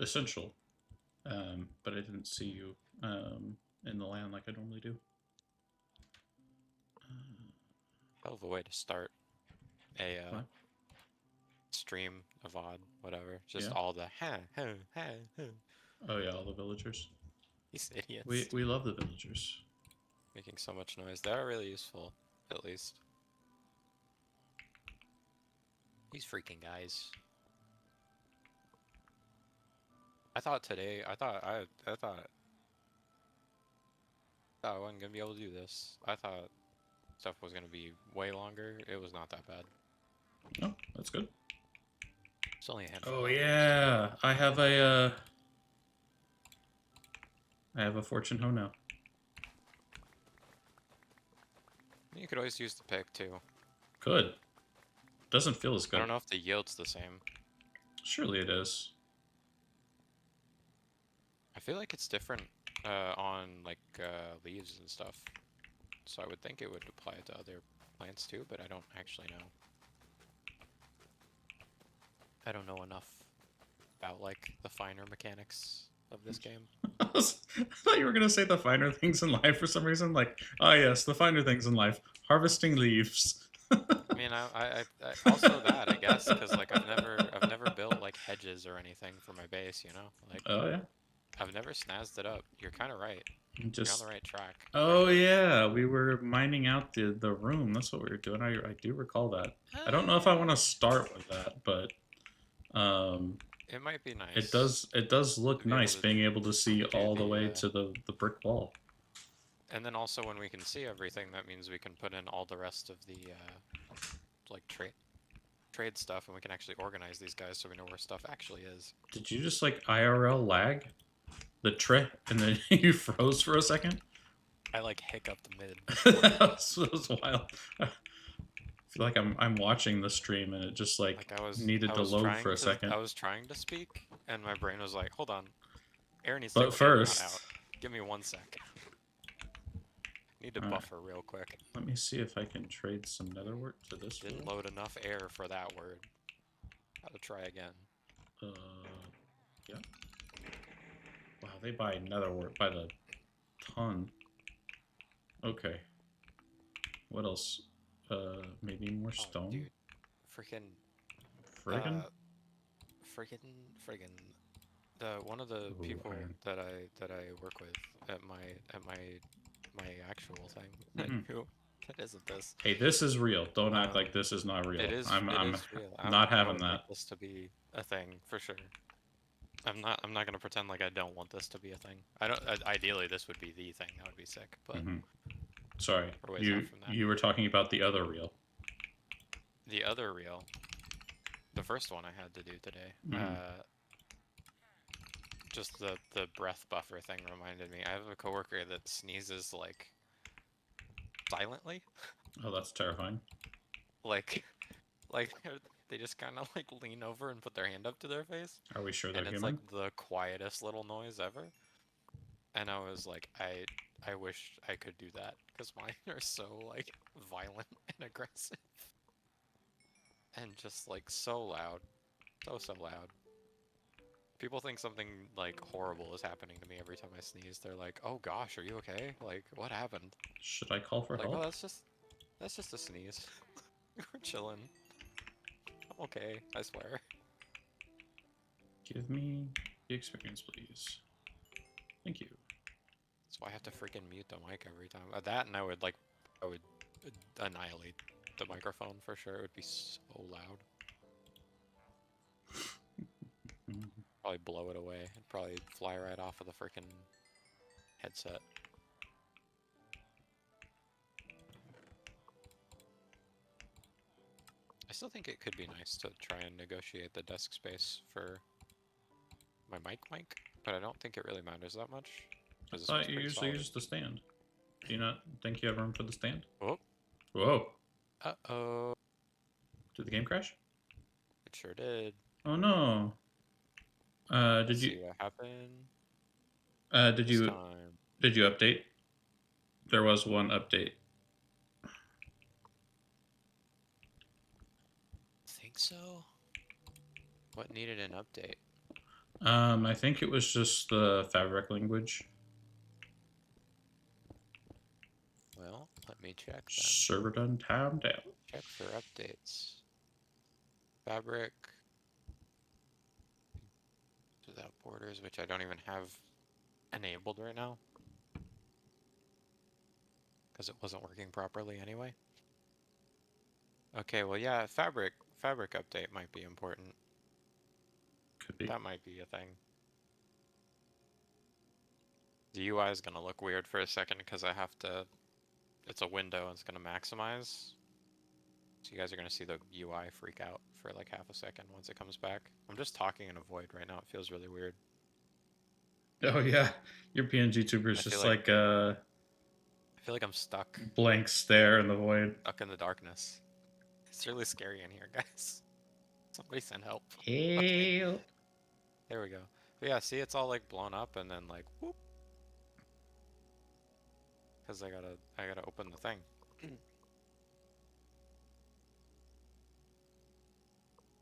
essential. But I didn't see you in the land like I normally do. Hell of a way to start a What? stream, a VOD, whatever. Just Yeah. all the Oh yeah, all the villagers. these idiots We love the villagers. making so much noise. They are really useful, at least. These freaking guys. I thought today, I thought I wasn't gonna be able to do this. I thought stuff was gonna be way longer. It was not that bad. Oh, that's good. It's only a handful. Oh of hours. yeah, I have a fortune hoe now. You could always use the pick too. Good. Doesn't feel as I good. don't know if the yield's the same. Surely it is. I feel like it's different on like leaves and stuff. So I would think it would apply to other plants too, but I don't actually know. I don't know enough about like the finer mechanics of this game. I thought you were gonna say the finer things in life for some reason. Like, oh yes, the finer things in life: harvesting leaves. I mean, I also that I guess because like I've never built like hedges or anything for my base, you know. Like Oh yeah. I've never snazzed it up. You're kind of right. You're on Just. the right track. Oh For sure. yeah, we were mining out the room. That's what we were doing. I do recall that. I don't know if I want to start with that, but um, It might be it nice does look to be able nice to being able to see do all the way the to the brick wall. and then also when we can see everything, that means we can put in all the rest of the like trade stuff, and we can actually organize these guys so we know where stuff actually is. Did you just like IRL lag the trip and then you froze for a second? I like hiccuped mid. that was wild. I feel like I'm watching the stream and it just like Like needed to load for a second. I was trying to speak, and my brain was like, "Hold on, air needs to But go in, not first, out. Give me 1 sec. Need to all right, buffer real quick. let me see if I can trade some netherwort to this Didn't wall. load enough air for that word. Gotta try again. Uh, yeah. Wow, they buy netherwort by the ton. Okay. What else? Maybe more Oh, stone. dude, freaking, Friggin'. uh, friggin. The one of the Ooh, people iron. that I work with at my actual thing. Mm-mm. Who? That isn't this. Hey, this is real. Don't act like this is not real. It is. I'm It I'm is real. not I having would that. like this to be a thing for sure. I'm not gonna pretend like I don't want this to be a thing. I don't. Ideally, this would be the thing. That would be sick. But Hmm. Sorry, we're ways off from that. you were talking about the other reel. The other reel, the first one I had to do today. Just the breath buffer thing reminded me. I have a coworker that sneezes like silently, Oh, that's terrifying. like like they just kind of like lean over and put their hand up to their face, Are we sure they're and it's like human? the quietest little noise ever. And I was like, I wish I could do that because mine are so like violent and aggressive, and just like so loud, so loud. People think something like horrible is happening to me every time I sneeze. They're like, "Oh gosh, are you okay? Like, what happened?" Should I call for Like, "Oh, help? that's just a sneeze. We're chilling. I'm okay, I swear." Give me the experience, please. Thank you. That's why I have to freaking mute the mic every time. That, and I would annihilate the microphone for sure. It would be so loud. Probably blow it away. It'd probably fly right off of the freaking headset. I still think it could be nice to try and negotiate the desk space for my mic, but I don't think it really matters that much. I This one's thought you pretty usually solid. use the stand. Do you not think you have room for the stand? Oh, Whoa! uh-oh. Did the game crash? It sure did. Oh no. Did Let's you see what happened did this you time. update? There was one update. Think so? What needed an update? I think it was just the Fabric language. Well, let me check then. Server done, time down. Check for updates. Fabric. Without borders, which I don't even have enabled right now. Because it wasn't working properly anyway. Okay, well yeah, Fabric update might be important. Could be. That might be a thing. The UI is gonna look weird for a second because I have to... It's a window and it's gonna maximize. So you guys are gonna see the UI freak out for like half a second once it comes back. I'm just talking in a void right now. It feels really weird. Oh yeah, your PNG tuber is I just feel like I feel like I'm stuck blank stare in the void. in the darkness. It's really scary in here, guys. Somebody send help. Help. There we go. But yeah, see, it's all like blown up and then like whoop. Because I gotta open the thing.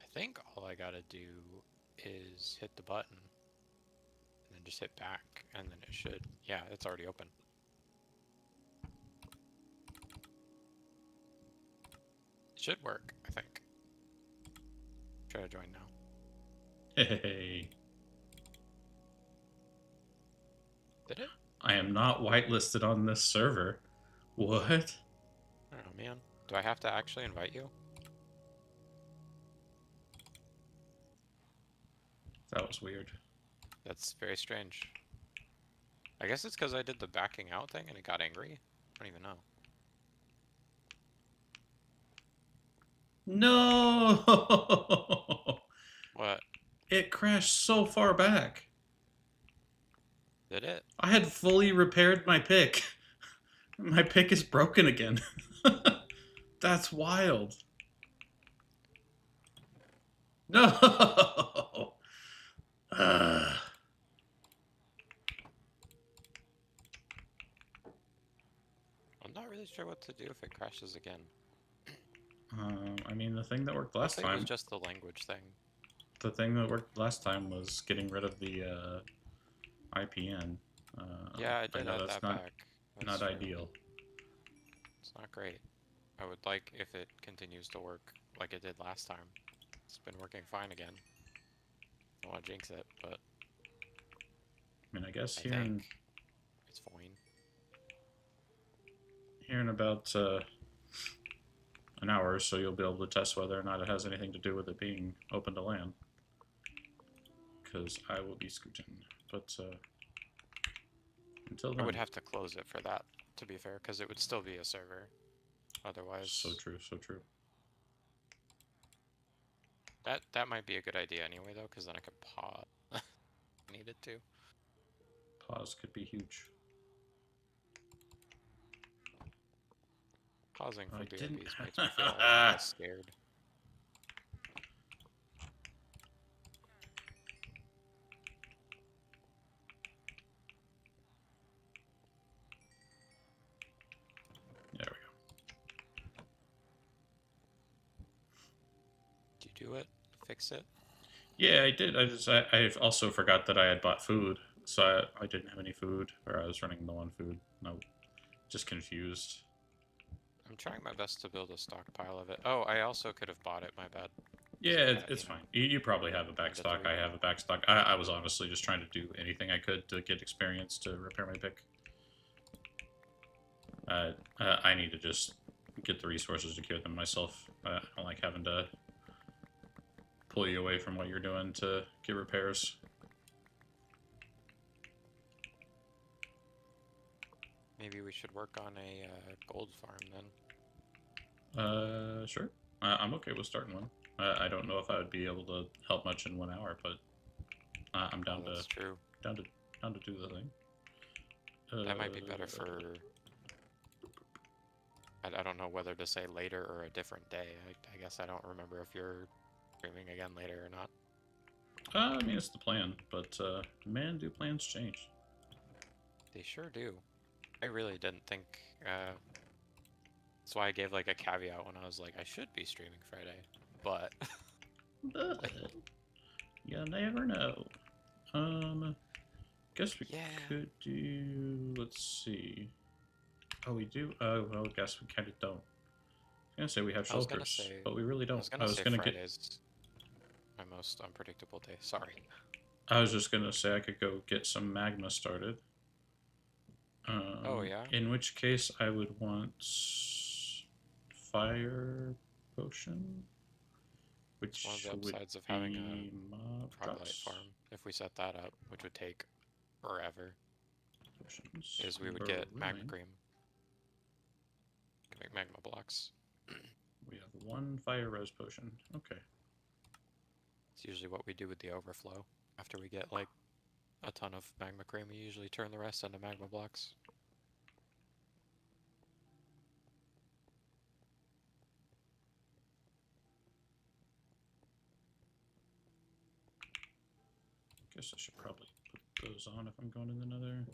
I think all I gotta do is hit the button and then just hit back and then it should, yeah, it's already open. It should work, I think. Try to join now. Hey. Did it? I am not whitelisted on this server. What? I don't know, man. Do I have to actually invite you? That was weird. That's very strange. I guess it's because I did the backing out thing and it got angry. I don't even know. No! What? It crashed so far back. Did it? I had fully repaired my pick. My pick is broken again. That's wild. No! I'm not really sure what to do if it crashes again. I mean, the thing that worked last Hopefully it was time. just the language thing. The thing that worked last time was getting rid of the IPN. Yeah, I did know add that's that not back. That's not true. ideal. It's not great. I would like if it continues to work like it did last time. It's been working fine again. I don't want to jinx it, but I mean, I guess I here in think it's fine. about an hour or so, you'll be able to test whether or not it has anything to do with it being open to land. Because I will be scooting. But until then, I would have to close it for that, to be fair, because it would still be a server. Otherwise, so true, so true. that might be a good idea anyway, though, because then I could pause. Needed to. Pause could be huge. Pausing for I BRBs didn't- makes me feel less scared. There we go. Did you do it? Fix it? Yeah, I did. I also forgot that I had bought food, so I didn't have any food, or I was running low on food. No, just confused. I'm trying my best to build a stockpile of it. Oh, I also could have bought it, my bad. Yeah, Yeah, it's you know. fine. You probably have a backstock. I have a backstock. I was honestly just trying to do anything I could to get experience to repair my pick. I need to just get the resources to cure them myself. I don't like having to pull you away from what you're doing to get repairs. Maybe we should work on a gold farm then. Sure. I'm okay with starting one. I don't know if I would be able to help much in 1 hour, but I'm down Oh, that's to true. down to do the thing. That might be better for... I don't know whether to say later or a different day. I guess I don't remember if you're streaming again later or not. I mean, it's the plan, but man, do plans change? They sure do. I really didn't think... that's why I gave like a caveat when I was like, I should be streaming Friday. But... But you never know. Guess we Yeah. could do. Let's see. Oh, we do. Oh, well, I guess we kind of don't. I was gonna say we have I was gonna shulkers, say but we really I don't. was I gonna was say gonna get. Friday's my most unpredictable day. Sorry. I was just gonna say I could go get some magma started. Oh yeah. In which case I would want fire potion, It's one of which the would upsides of having be a mob Froglight drops. farm. If we set that up, which would take forever, is we would get magma Brewing. cream. Can make magma blocks. We have one fire res potion. Okay. It's usually what we do with the overflow. After we get like a ton of magma cream, we usually turn the rest into magma blocks. Guess I should probably put those on if I'm going in the nether.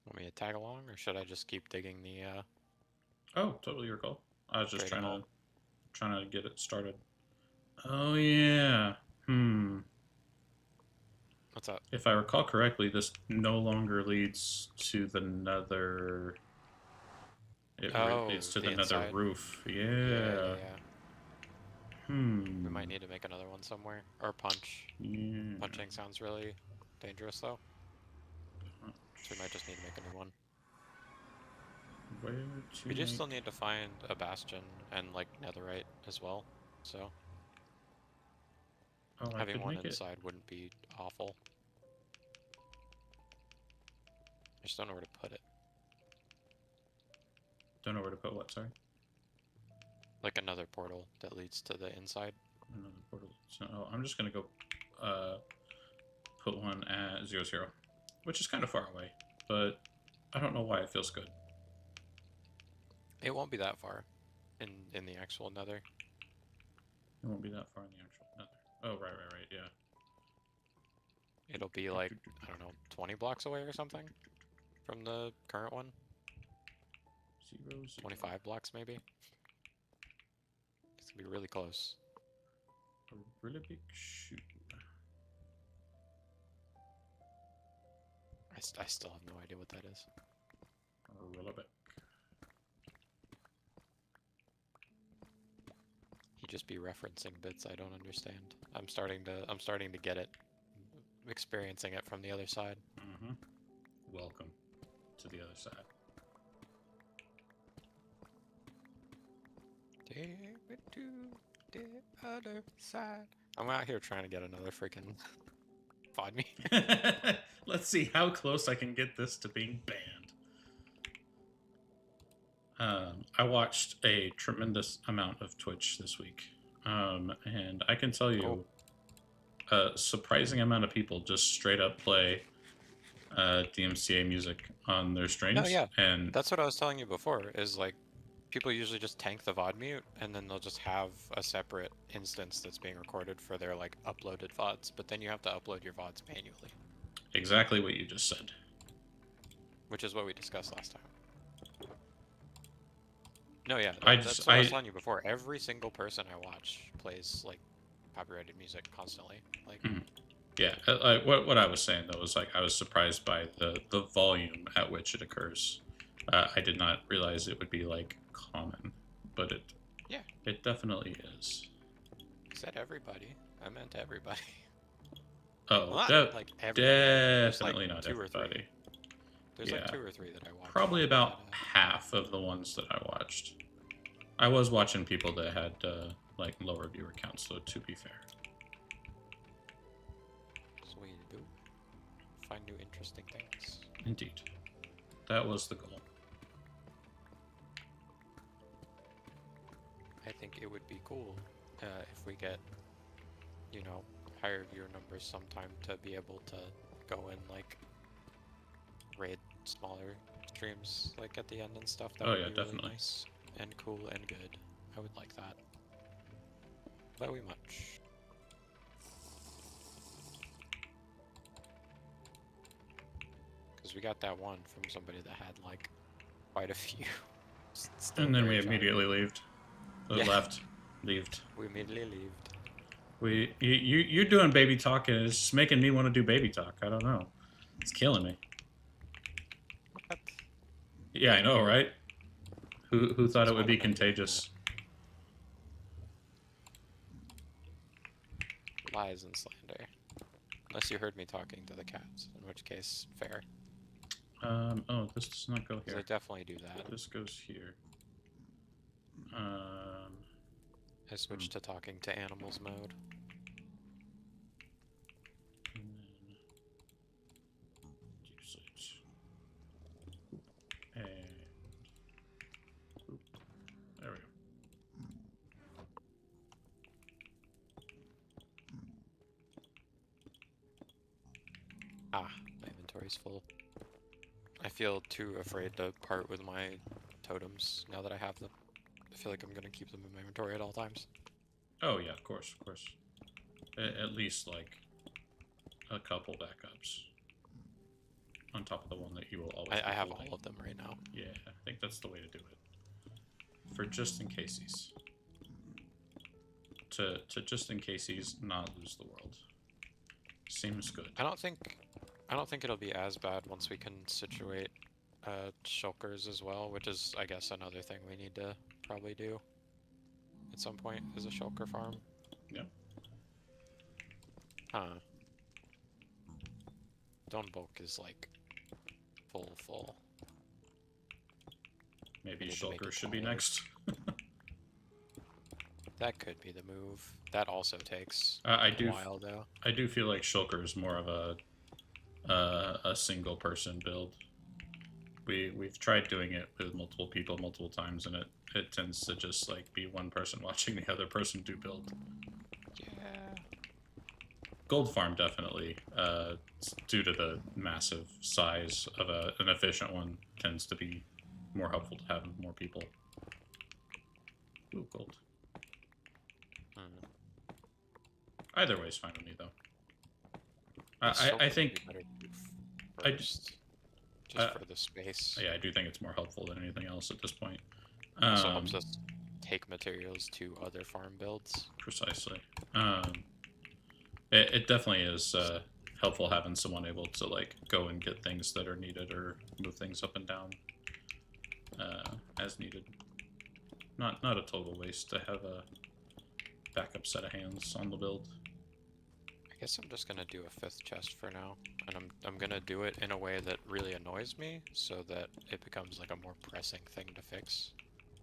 Want me to tag along, or should I just keep digging the Oh, totally your call. I was just trading hall? trying to get it started. Oh yeah. What's up? If I recall correctly, this no longer leads to the nether. Oh, leads to the the nether inside? roof. Yeah, Yeah. We might need to make another one somewhere. Or punch. Yeah. Punching sounds really dangerous though. So we might just need to make a new one. Where to We just make- still need to find a bastion and like netherite as well. So Oh, I having could one make it. inside wouldn't be awful. I just don't know where to put it. Don't know where to put what. Sorry. Like another portal that leads to the inside. Another portal. So, oh, I'm just gonna go put one at 0, which is kind of far away, but I don't know why it feels good. It won't be that far in the actual nether. It won't be that far in the actual nether. Oh, right, yeah. It'll be like, I don't know, 20 blocks away or something from the current one. 0. 25 blocks maybe. It's gonna be really close. A really big shoot. I still have no idea what that is. A really big. He'd just be referencing bits I don't understand. I'm starting to get it. Experiencing it from the other side. Welcome to the other side. Take me to the other side. I'm out here trying to get another freaking find me. Let's see how close I can get this to being banned. I watched a tremendous amount of Twitch this week, and I can tell you, a surprising amount of people just straight up play DMCA music on their streams. Oh, yeah. And That's what I was telling you before, is like people usually just tank the VOD mute and then they'll just have a separate instance that's being recorded for their like uploaded VODs, but then you have to upload your VODs manually. exactly what you just said. Which is what we discussed last time. No, yeah, I that's just- what I was I- telling you before. Every single person I watch plays like copyrighted music constantly. Like, Yeah, what I was saying though was like I was surprised by the volume at which it occurs. I did not realize it would be like common, but it definitely is. I said everybody. I meant everybody. Oh, Well, not like everybody. There's, like, definitely not 2 or 3. everybody. There's Yeah. like 2 or 3 that I watch. Probably about half of the ones that I watched. I was watching people that had like lower viewer counts, though. To be fair. That's what you do. Find new interesting things. Indeed, that was the goal. I think it would be cool if we get, you know, higher viewer numbers sometime to be able to go and like raid smaller streams like at the end and stuff. That Oh, would yeah, be really definitely. nice and cool and good. I would like that. Very much. Because we got that one from somebody that had like quite a few. Still And then we very charming. immediately left. Yeah. Left. Leaved. We immediately leaved. You're doing baby talk and it's just making me want to do baby talk. I don't know. It's killing me. What? Yeah, I know, right? Who thought Since it would when be have I been doing contagious? that? Lies and slander. Unless you heard me talking to the cats, in which case, fair. Oh, this does not go Because here. I definitely do that. This goes here. I switched to talking to animals mode. And then usage. And oop, there we go. Ah, my inventory's full. I feel too afraid to part with my totems now that I have them. I feel like I'm gonna keep them in my inventory at all times. Oh yeah, of course, of course. At least like a couple backups on top of the one that you will always. I have holding. all of them right now. Yeah, I think that's the way to do it. For just in cases. To just in cases not lose the world. Seems good. I don't think it'll be as bad once we can situate shulkers as well, which is I guess another thing we need to probably do at some point is a shulker farm. Yep. Huh. Stone bulk is like full. Maybe We need to make Shulker it should be taller. next. That could be the move. That also takes I a do. while though. I do feel like Shulker is more of a single person build. We've tried doing it with multiple people multiple times, and it tends to just like be one person watching the other person do build. Yeah. Gold farm definitely, due to the massive size of an efficient one, tends to be more helpful to have more people. Ooh, gold. Hmm. Either way is fine with me though. It's I shulker would think be better to do I d- first, just for the space. yeah, I do think it's more helpful than anything else at this point. Also helps us take materials to other farm builds. Precisely. It definitely is helpful having someone able to like go and get things that are needed or move things up and down as needed. Not a total waste to have a backup set of hands on the build. I guess I'm just gonna do a 5th chest for now, and I'm gonna do it in a way that really annoys me, so that it becomes like a more pressing thing to fix.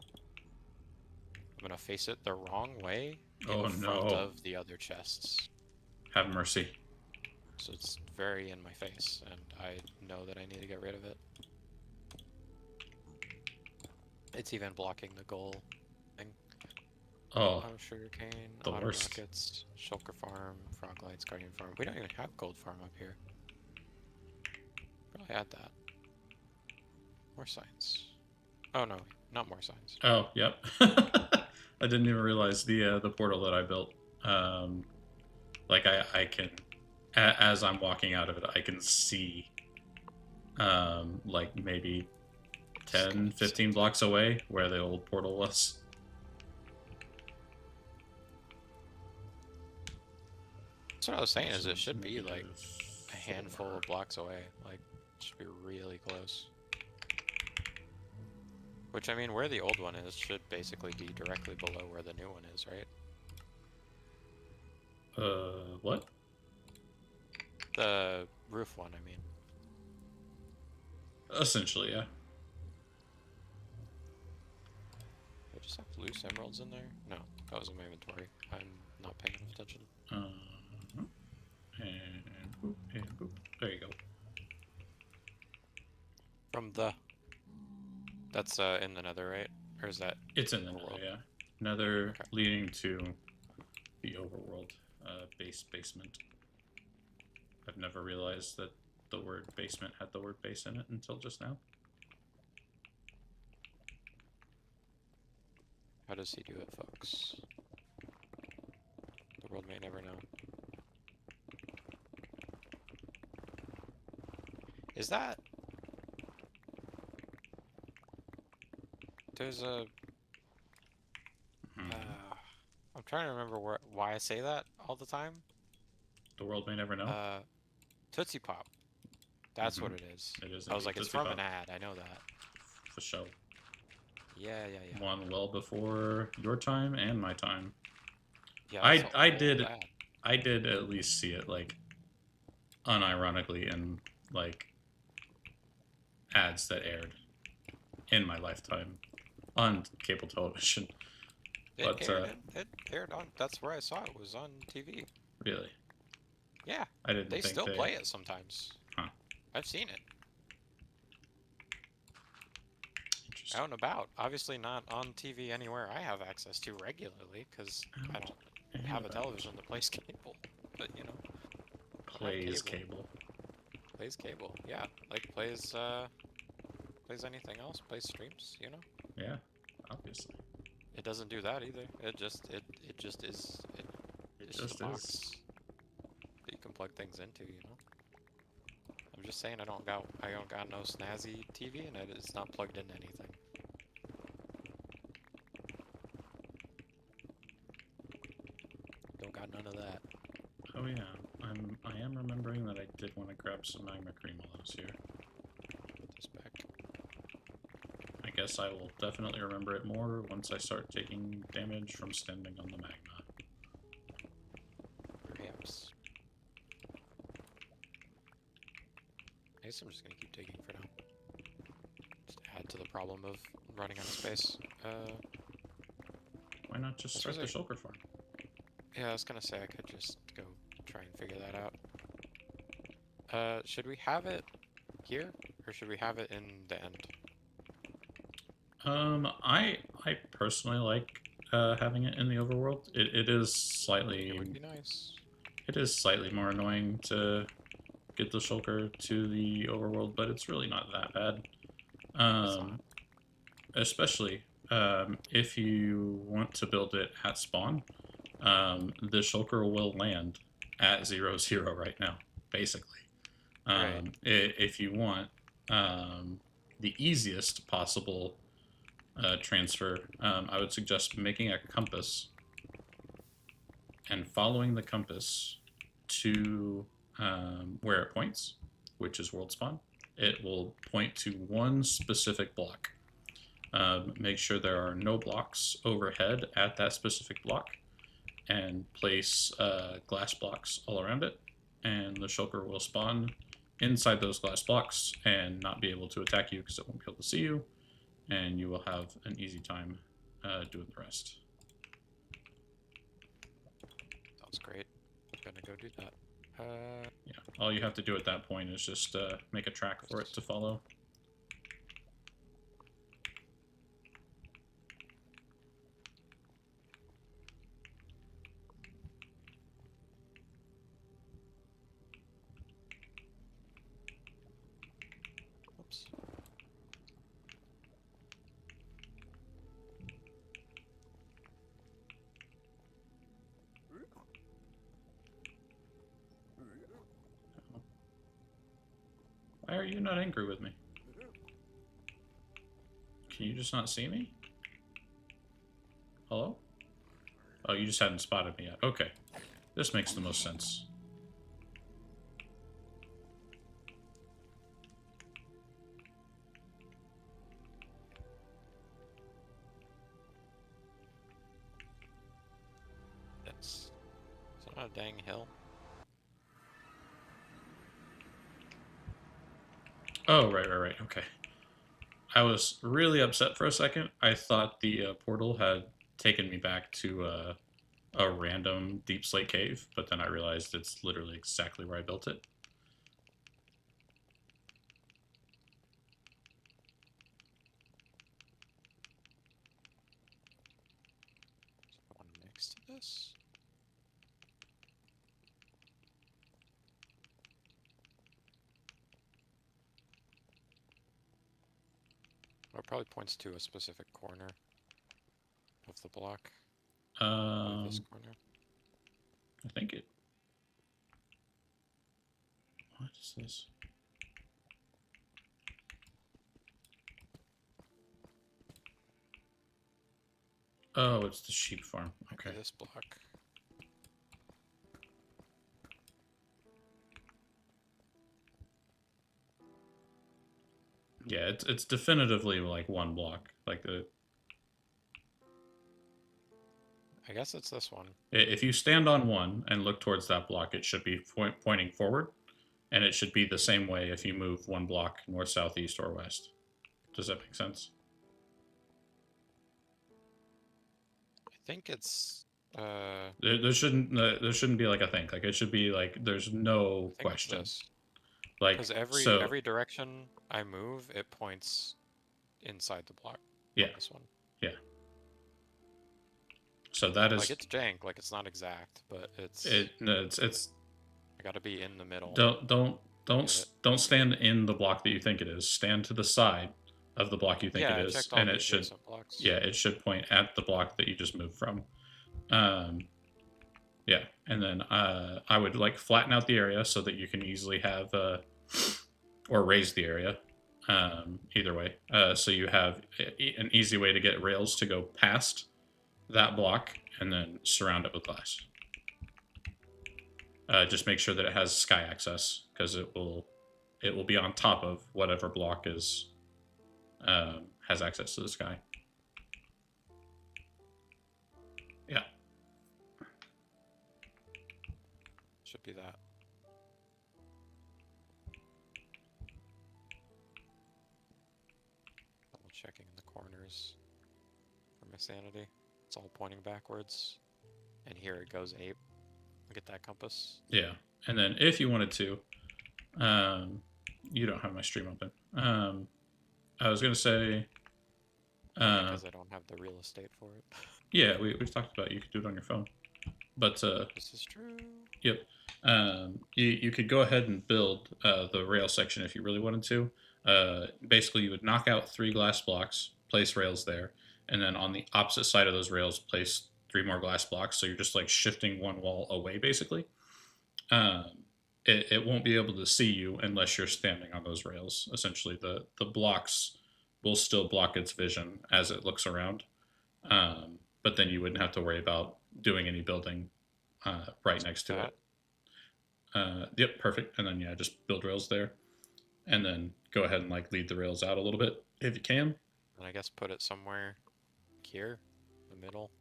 I'm gonna face it the wrong way in front no. of the other chests, Have mercy. so it's very in my face, and I know that I need to get rid of it. It's even blocking the goal thing. Oh, Sugarcane, the auto worst. rockets, shulker farm, frog lights, guardian farm. We don't even have gold farm up here. Probably add that. More signs. Oh no, not more signs. oh, yep. I didn't even realize the portal that I built. Like I can, as I'm walking out of it, I can see, like maybe 10, 15 blocks away where the old portal was. That's what I was saying. Is it should be like a handful of blocks away. Like, it should be really close. Which, I mean, where the old one is should basically be directly below where the new one is, right? What? The roof one, I mean. Essentially, yeah. Do I just have loose emeralds in there? No, that was in my inventory. I'm not paying enough attention. And boop, and boop. There you go. From the... That's in the nether, right? Or is that... It's in the Overworld? nether, yeah. Nether Okay. leading to the overworld basement. I've never realized that the word basement had the word base in it until just now. How does he do it, folks? The world may never know. Is that... There's a... Mhm. trying to remember why I say that all the time. The world may never know. Tootsie Pop. That's what Mhm. it is. It is I was indeed like, it's Tootsie from Pop. an ad. I know that. For sure. Yeah, yeah, yeah. One well before your time and my time. Yeah, it's I an I old did ad. I did at least see it like unironically in like ads that aired in my lifetime on cable television. It But aired. It aired on. That's where I saw it. Was on TV. really, Yeah, I didn't they think still they. play it sometimes. Huh. I've seen it Interesting. out and about. Obviously not on TV anywhere I have access to regularly because I Out don't and have a about. television that plays cable. But you know, I have Plays cable. Plays cable. Yeah, like plays anything else. Plays streams. You know, Yeah, obviously. it doesn't do that either. It just is. It It's just a just is. box that you can plug things into. You know. I'm just saying I don't got no snazzy TV and it's not plugged into anything. Don't got none of that. Oh yeah, I am remembering that I did want to grab some magma cream while I was here. Put this back. I guess I will definitely remember it more once I start taking damage from standing on the magma. Perhaps. I guess I'm just gonna keep digging for now. Just add to the problem of running out of space. Why not just This start was the a- shulker farm? Yeah, I was gonna say I could just go try and figure that out. Should we have it here or should we have it in the end? I personally like having it in the overworld. It is It would slightly be nice. more annoying to get the shulker to the overworld, but it's really not that bad. It's not. Especially if you want to build it at spawn. The shulker will land at 0, 0 right now, basically. Right. If you want the easiest possible transfer, I would suggest making a compass and following the compass to where it points, which is world spawn. It will point to one specific block. Make sure there are no blocks overhead at that specific block, and place glass blocks all around it, and the shulker will spawn inside those glass blocks and not be able to attack you because it won't be able to see you, and you will have an easy time doing the rest. Sounds great. I'm gonna go do that. Yeah, all you have to do at that point is just make a track for it to follow. Oops. Why are you not angry with me? Can you just not see me? Hello? Oh, you just hadn't spotted me yet. Okay. This makes the most sense. It's not a dang hill. Oh, right. Okay. I was really upset for a second. I thought the portal had taken me back to a random deep slate cave, but then I realized it's literally exactly where I built it. One next to this. It probably points to a specific corner of the block. Or this corner. I think it. What is this? Oh, it's the sheep farm. Maybe Okay. this block. Yeah, it's definitively like one block. Like the I guess it's this one. if you stand on one and look towards that block, it should be pointing forward, and it should be the same way if you move one block north, south, east, or west. Does that make sense? I think it's There shouldn't be like a think. Like it should be like there's no I think it's question. this. Like Because every so, every direction I move, it points inside the block. yeah, On this one. yeah. So that Like is it's jank, like it's not exact, but it's it. No, it's I gotta be in the middle. Get it? don't stand in the block that you think it is. Stand to the side of the block you think Yeah, it I is, checked all and the it should adjacent blocks. yeah, it should point at the block that you just moved from. Um, yeah, and then I would like flatten out the area so that you can easily have or raise the area. Either way, so you have an easy way to get rails to go past that block and then surround it with glass. Just make sure that it has sky access because it will be on top of whatever block is has access to the sky. Yeah. Should be that. Double checking the corners for my sanity. It's all pointing backwards. And here it goes ape. Look at that compass. Yeah. And then if you wanted to, you don't have my stream open. I was gonna say, Because I don't have the real estate for it. yeah, we've talked about it. You could do it on your phone, but This is true. yep. You could go ahead and build the rail section if you really wanted to. Basically, you would knock out 3 glass blocks, place rails there, and then on the opposite side of those rails, place 3 more glass blocks. So you're just like shifting one wall away, basically. Um, it won't be able to see you unless you're standing on those rails. Essentially, the blocks will still block its vision as it looks around. But then you wouldn't have to worry about doing any building right next to it. Yep, perfect. And then yeah, just build rails there, and then go ahead and like lead the rails out a little bit if you can. And I guess put it somewhere here, the middle.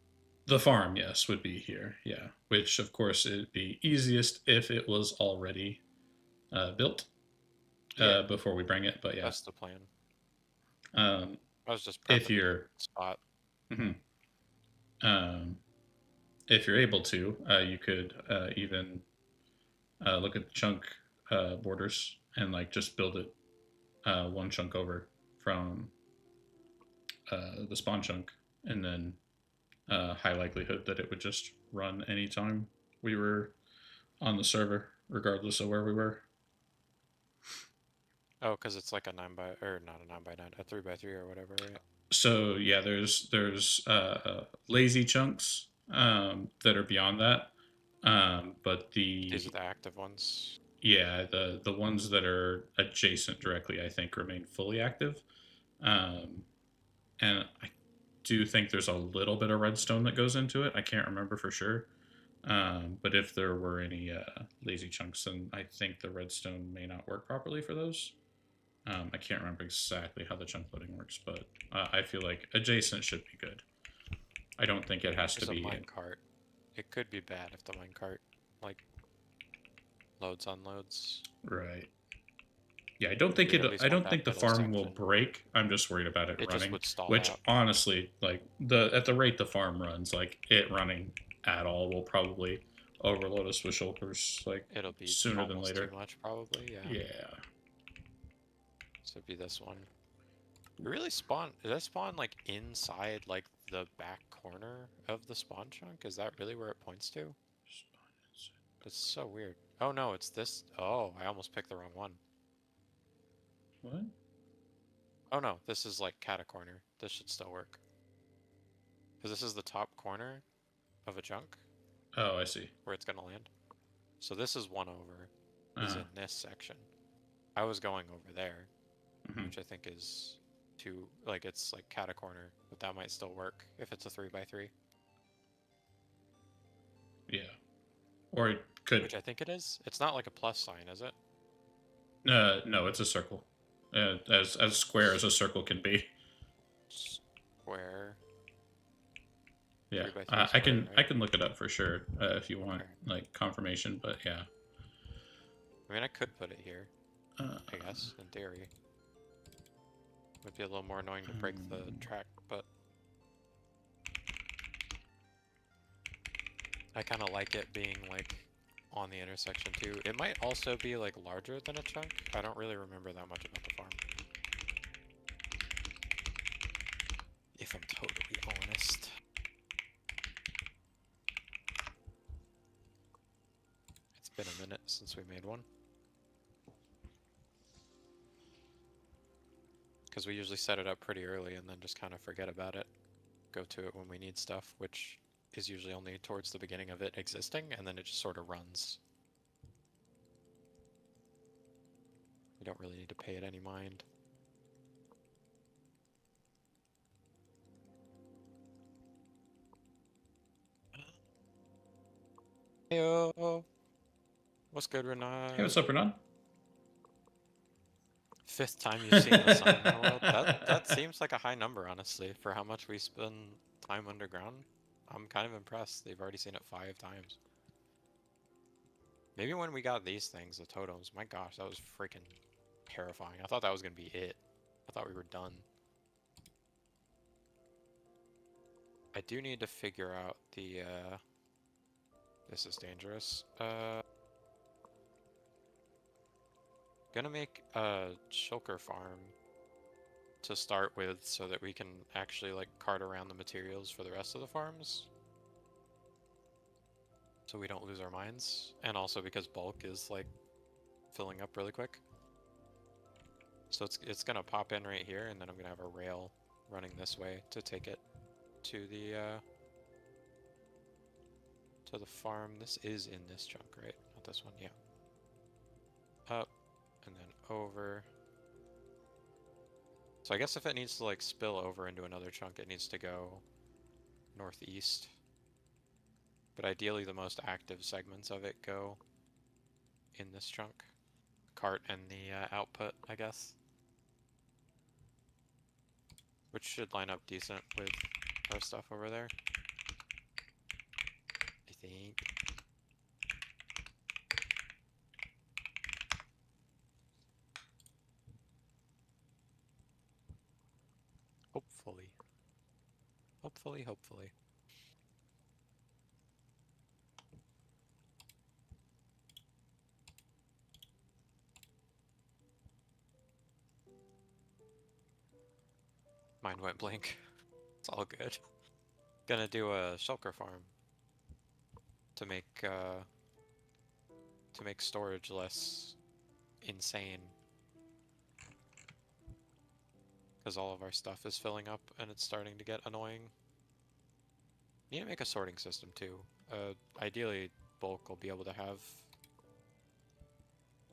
The farm, yes, would be here. Yeah, which of course it'd be easiest if it was already built Yeah. before we bring it. But yeah, That's the plan. um, I was just if prepping you're the spot. mhm. um, if you're able to, you could even look at the chunk borders and like just build it one chunk over from the spawn chunk, and then high likelihood that it would just run anytime we were on the server, regardless of where we were. Oh, because it's like a 9 by, or not a 9 by 9, a 3 by 3 or whatever, right? So yeah, there's lazy chunks that are beyond that, but These are the active ones. yeah, the ones that are adjacent directly, I think, remain fully active. And I do think there's a little bit of redstone that goes into it. I can't remember for sure. But if there were any lazy chunks, then I think the redstone may not work properly for those. I can't remember exactly how the chunk loading works, but I feel like adjacent should be good. I don't think it has There's to a be minecart. It could be bad if the minecart, like, loads unloads. right. Yeah, I don't think You'd at least I want don't that think the middle farm will section. break. I'm just worried about it It just running. would stall Which out. honestly, like at the rate the farm runs, like it running at all will probably overload us with shulkers like It'll be sooner than almost later. too much, probably, yeah. Yeah. So it'd be this one. It really spawn, does that spawn, like, inside, like, the back corner of the spawn chunk? Is that really where it points to? That's so weird. Oh no, it's this. Oh, I almost picked the wrong one. What? Oh no, this is like cat a corner. This should still work. Because this is the top corner of a chunk Oh, I see. where it's gonna land. So this is one over. Is Uh, in this section. I was going over there, mhm. which I think is two, like it's like cat a corner, but that might still work if it's a 3x3. Yeah. Or it could. Which I think it is. It's not like a plus sign, is it? No, it's a circle. As square as a circle can be. Square. Yeah, 3x3 I square, can right? look it up for sure if you want Okay. like confirmation. But yeah, I mean, I could put it here, uh, I guess, in theory. Would be a little more annoying to break the track, but I kind of like it being like on the intersection too. It might also be like larger than a chunk. I don't really remember that much about the farm, if I'm totally honest. It's been a minute since we made one. Because we usually set it up pretty early and then just kind of forget about it. Go to it when we need stuff, which is usually only towards the beginning of it existing, and then it just sort of runs. We don't really need to pay it any mind. Heyo! What's good, Renard? hey, what's up, Renan? 5th time you've seen the sun in the world? That seems like a high number, honestly, for how much we spend time underground. I'm kind of impressed. They've already seen it 5 times. Maybe when we got these things, the totems, my gosh, that was freaking terrifying. I thought that was gonna be it. I thought we were done. I do need to figure out the, this is dangerous. Gonna make a shulker farm to start with so that we can actually like cart around the materials for the rest of the farms. So we don't lose our mines. And also because bulk is like filling up really quick. So it's gonna pop in right here, and then I'm gonna have a rail running this way to take it to the farm. This is in this chunk, right? Not this one, yeah. Up and then over. So I guess if it needs to like spill over into another chunk, it needs to go northeast. But ideally the most active segments of it go in this chunk. Cart and the output, I guess. Which should line up decent with our stuff over there, I think. Hopefully. Hopefully. Mine went blink. It's all good. Gonna do a shulker farm to make storage less insane. Because all of our stuff is filling up and it's starting to get annoying. Need to make a sorting system too. Ideally, bulk will be able to have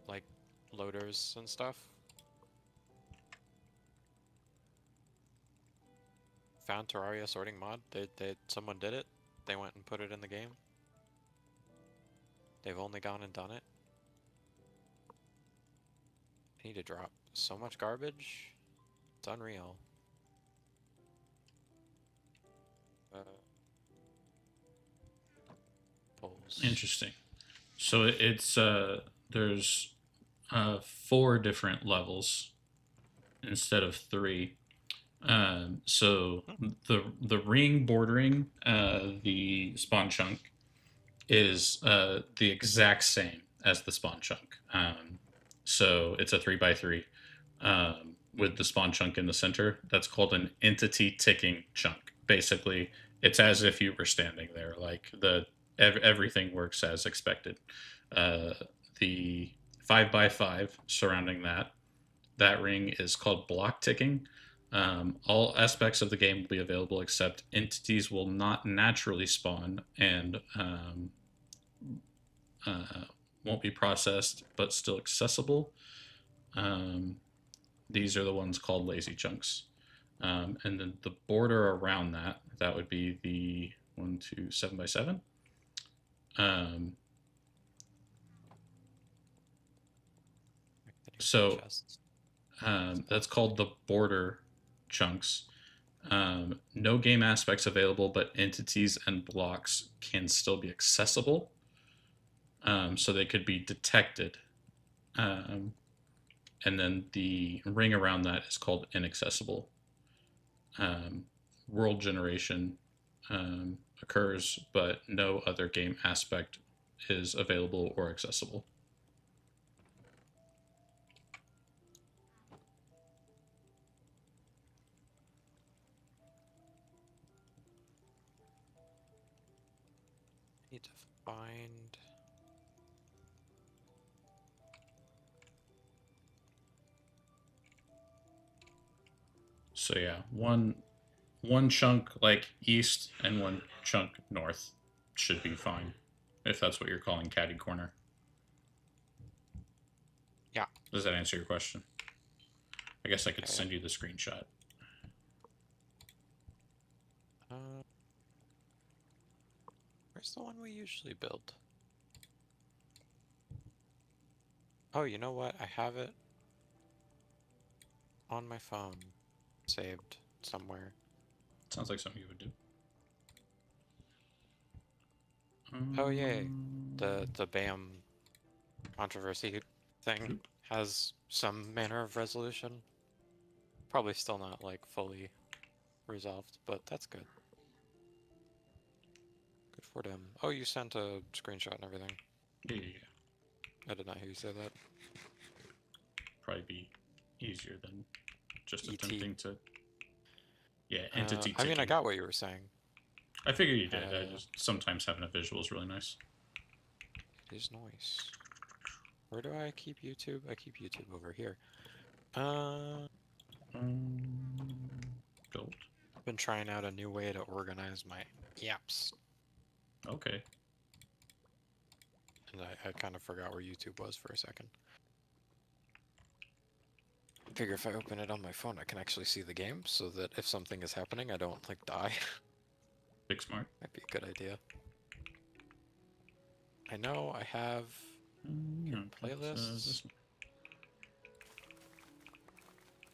like loaders and stuff. Found Terraria sorting mod. Someone did it. They went and put it in the game. They've only gone and done it. I need to drop so much garbage. It's unreal. Polls. Interesting. So it's there's 4 different levels instead of 3. So the ring bordering the spawn chunk is the exact same as the spawn chunk. So it's a 3x3 with the spawn chunk in the center. That's called an entity ticking chunk. Basically, it's as if you were standing there. Like everything works as expected. The 5x5 surrounding that ring is called block ticking. All aspects of the game will be available except entities will not naturally spawn and won't be processed but still accessible. These are the ones called lazy chunks. And then the border around that, that would be the 1, 2, 7 by 7. Um, so Chests. that's called the border chunks. No game aspects available, but entities and blocks can still be accessible. So they could be detected. Um, and then the ring around that is called inaccessible. World generation occurs, but no other game aspect is available or accessible. Need to find. So yeah, one chunk like east and one chunk north should be fine, if that's what you're calling caddy corner. Yeah. Does that answer your question? I guess I could Okay. send you the screenshot. Where's the one we usually build? Oh, you know what? I have it on my phone, saved somewhere. Sounds like something you would do. Oh yay! The BAM controversy thing has some manner of resolution. Probably still not like fully resolved, but that's good. Good for them. Oh, you sent a screenshot and everything. Yeah. I did not hear you say that. Probably be easier than just ET. attempting to. Yeah, entity I mean, I ticking. got what you were saying. I figured you did. I just sometimes having a visual is really nice. It is nice. Where do I keep YouTube? I keep YouTube over here. Gold. I've been trying out a new way to organize my apps. Okay. And I kind of forgot where YouTube was for a second. I figure if I open it on my phone, I can actually see the game, so that if something is happening, I don't, like, die. Big smart. Might be a good idea. I know I have playlists.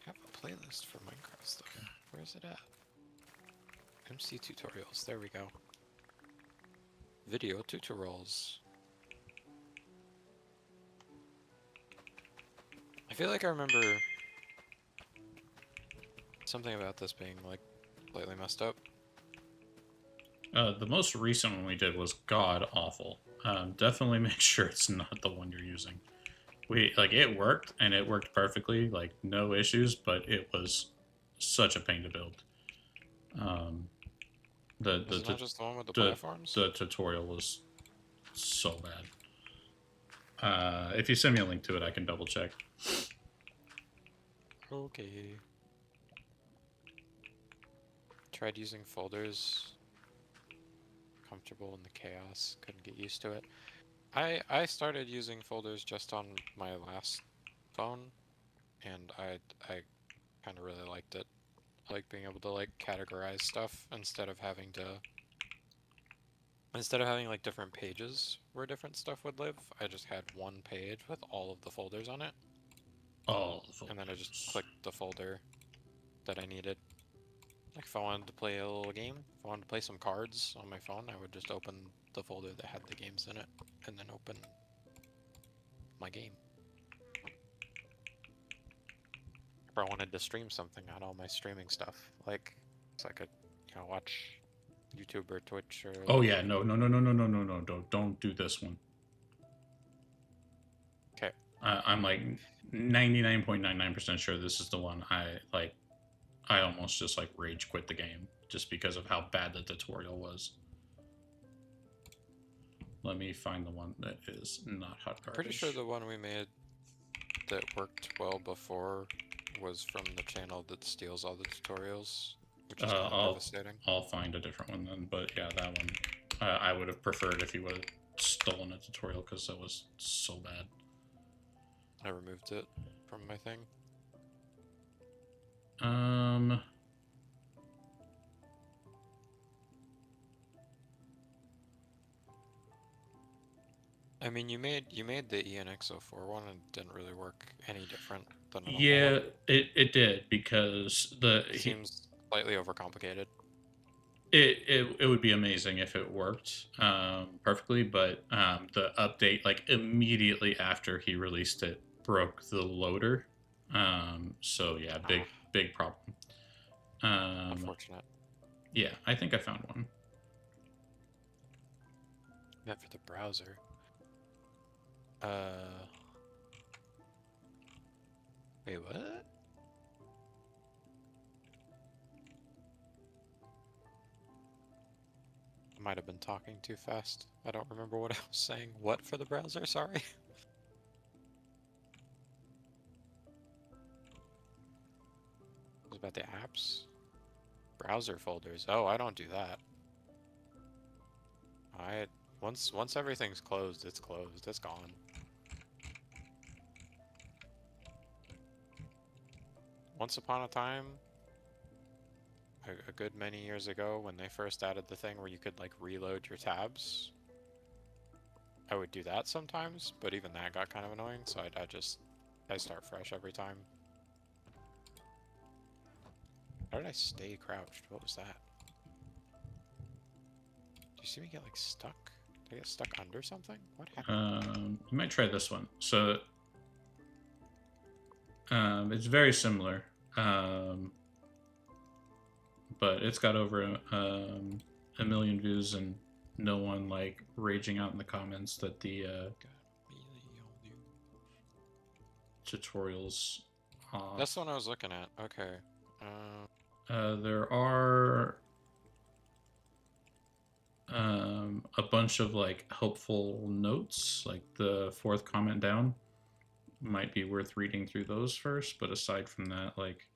I have a playlist for Minecraft stuff. Okay. Where's it at? MC tutorials. There we go. Video tutorials. I feel like I remember something about this being, like, slightly messed up. The most recent one we did was god awful. Definitely make sure it's not the one you're using. It worked and it worked perfectly, like no issues, but it was such a pain to build. Isn't that just the one with the platforms? The tutorial was so bad. If you send me a link to it, I can double check. Okay. Tried using folders. Comfortable in the chaos. Couldn't get used to it. I started using folders just on my last phone, and I kind of really liked it. I like being able to like categorize stuff instead of having like different pages where different stuff would live. I just had one page with all of the folders on it. All the folders. And then I just clicked the folder that I needed. Like if I wanted to play a little game, if I wanted to play some cards on my phone, I would just open the folder that had the games in it, and then open my game. If I wanted to stream something, I had all my streaming stuff, like, so I could, watch YouTube or Twitch or... Oh yeah, no, don't do this one. Okay. I'm like 99.99% sure this is the one I almost just like rage quit the game just because of how bad the tutorial was. Let me find the one that is not hot garbage. Pretty sure the one we made that worked well before was from the channel that steals all the tutorials, which is kind of devastating. I'll find a different one then, but yeah, that one I would have preferred if you would have stolen a tutorial because that was so bad. I removed it from my thing. I mean, you made the ENX04 one and it didn't really work any different than a normal Yeah, one. it did because It seems slightly overcomplicated. it would be amazing if it worked perfectly, but the update like immediately after he released it broke the loader. So yeah, Ah, big problem. Um, unfortunate. yeah, I think I found one. Yeah, for the browser. Uh, wait, what? I might have been talking too fast. I don't remember what I was saying. What for the browser? Sorry. It was about the apps. Browser folders. Oh, I don't do that. I once everything's closed, it's closed. It's gone. Once upon a time, a good many years ago, when they first added the thing where you could like reload your tabs, I would do that sometimes, but even that got kind of annoying, so I start fresh every time. How did I stay crouched? What was that? Do you see me get like stuck? Did I get stuck under something? What happened? You might try this one. So it's very similar, um, but it's got over a million views and no one like raging out in the comments that the tutorials off. That's the one I was looking at. Okay. There are a bunch of like helpful notes, like the fourth comment down might be worth reading through those first. But aside from that, like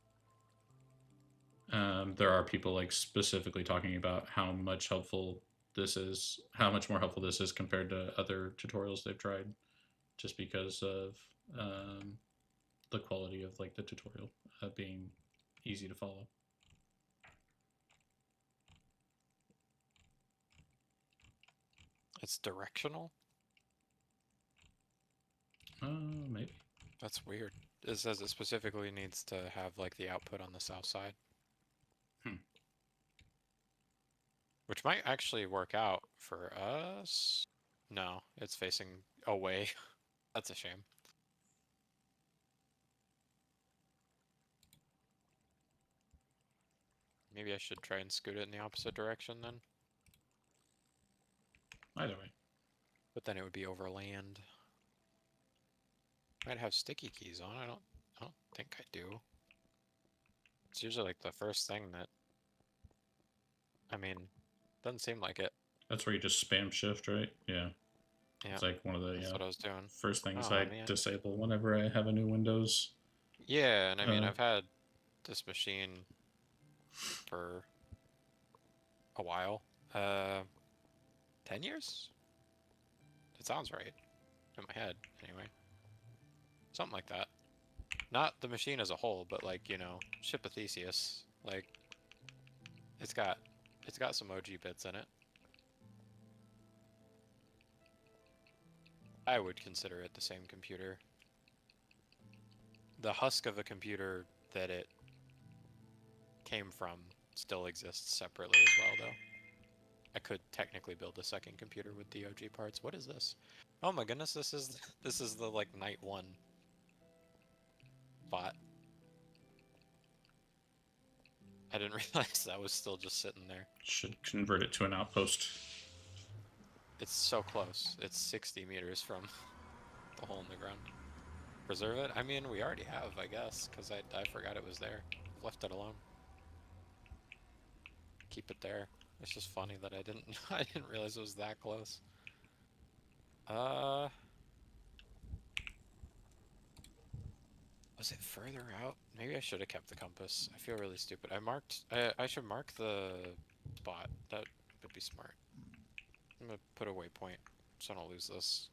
there are people like specifically talking about how much helpful this is, how much more helpful this is compared to other tutorials they've tried, just because of the quality of like the tutorial being easy to follow. It's directional? Maybe. That's weird. It says it specifically needs to have like the output on the south side. Hmm. Which might actually work out for us. No, it's facing away. That's a shame. Maybe I should try and scoot it in the opposite direction then. Either way. But then it would be over land. Might have sticky keys on. I don't think I do. It's usually like the first thing that, I mean, doesn't seem like it. That's where you just spam shift, right? Yeah. Yeah, It's like one of the that's what I was doing. first things Oh I man. disable whenever I have a new Windows. Yeah, and I mean, I've had this machine for a while. 10 years? It sounds right in my head, anyway. Something like that. Not the machine as a whole, but like, you know, Ship of Theseus. Like, it's got some OG bits in it. I would consider it the same computer. The husk of a computer that it came from still exists separately as well, though. I could technically build a second computer with the OG parts. What is this? Oh my goodness, this is the like night 1 bot. I didn't realize that was still just sitting there. Should convert it to an outpost. It's so close. It's 60 meters from the hole in the ground. Preserve it? I mean, we already have, I guess, because I forgot it was there. Left it alone. Keep it there. It's just funny that I didn't I didn't realize it was that close. Was it further out? Maybe I should have kept the compass. I feel really stupid. I should mark the spot. That would be smart. I'm gonna put a waypoint so I don't lose this.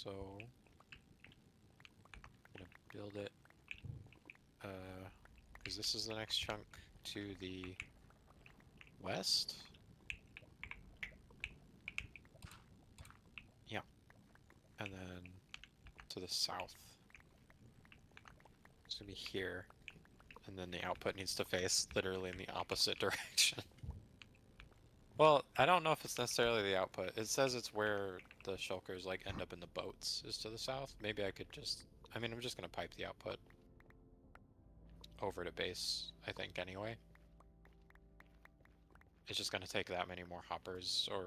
So I'm gonna build it. Because this is the next chunk to the west. Yeah, and then to the south. It's gonna be here, and then the output needs to face literally in the opposite direction. Well, I don't know if it's necessarily the output. It says it's where the shulkers like end up in the boats is to the south. Maybe I could just, I mean, I'm just gonna pipe the output over to base, I think, anyway. It's just gonna take that many more hoppers or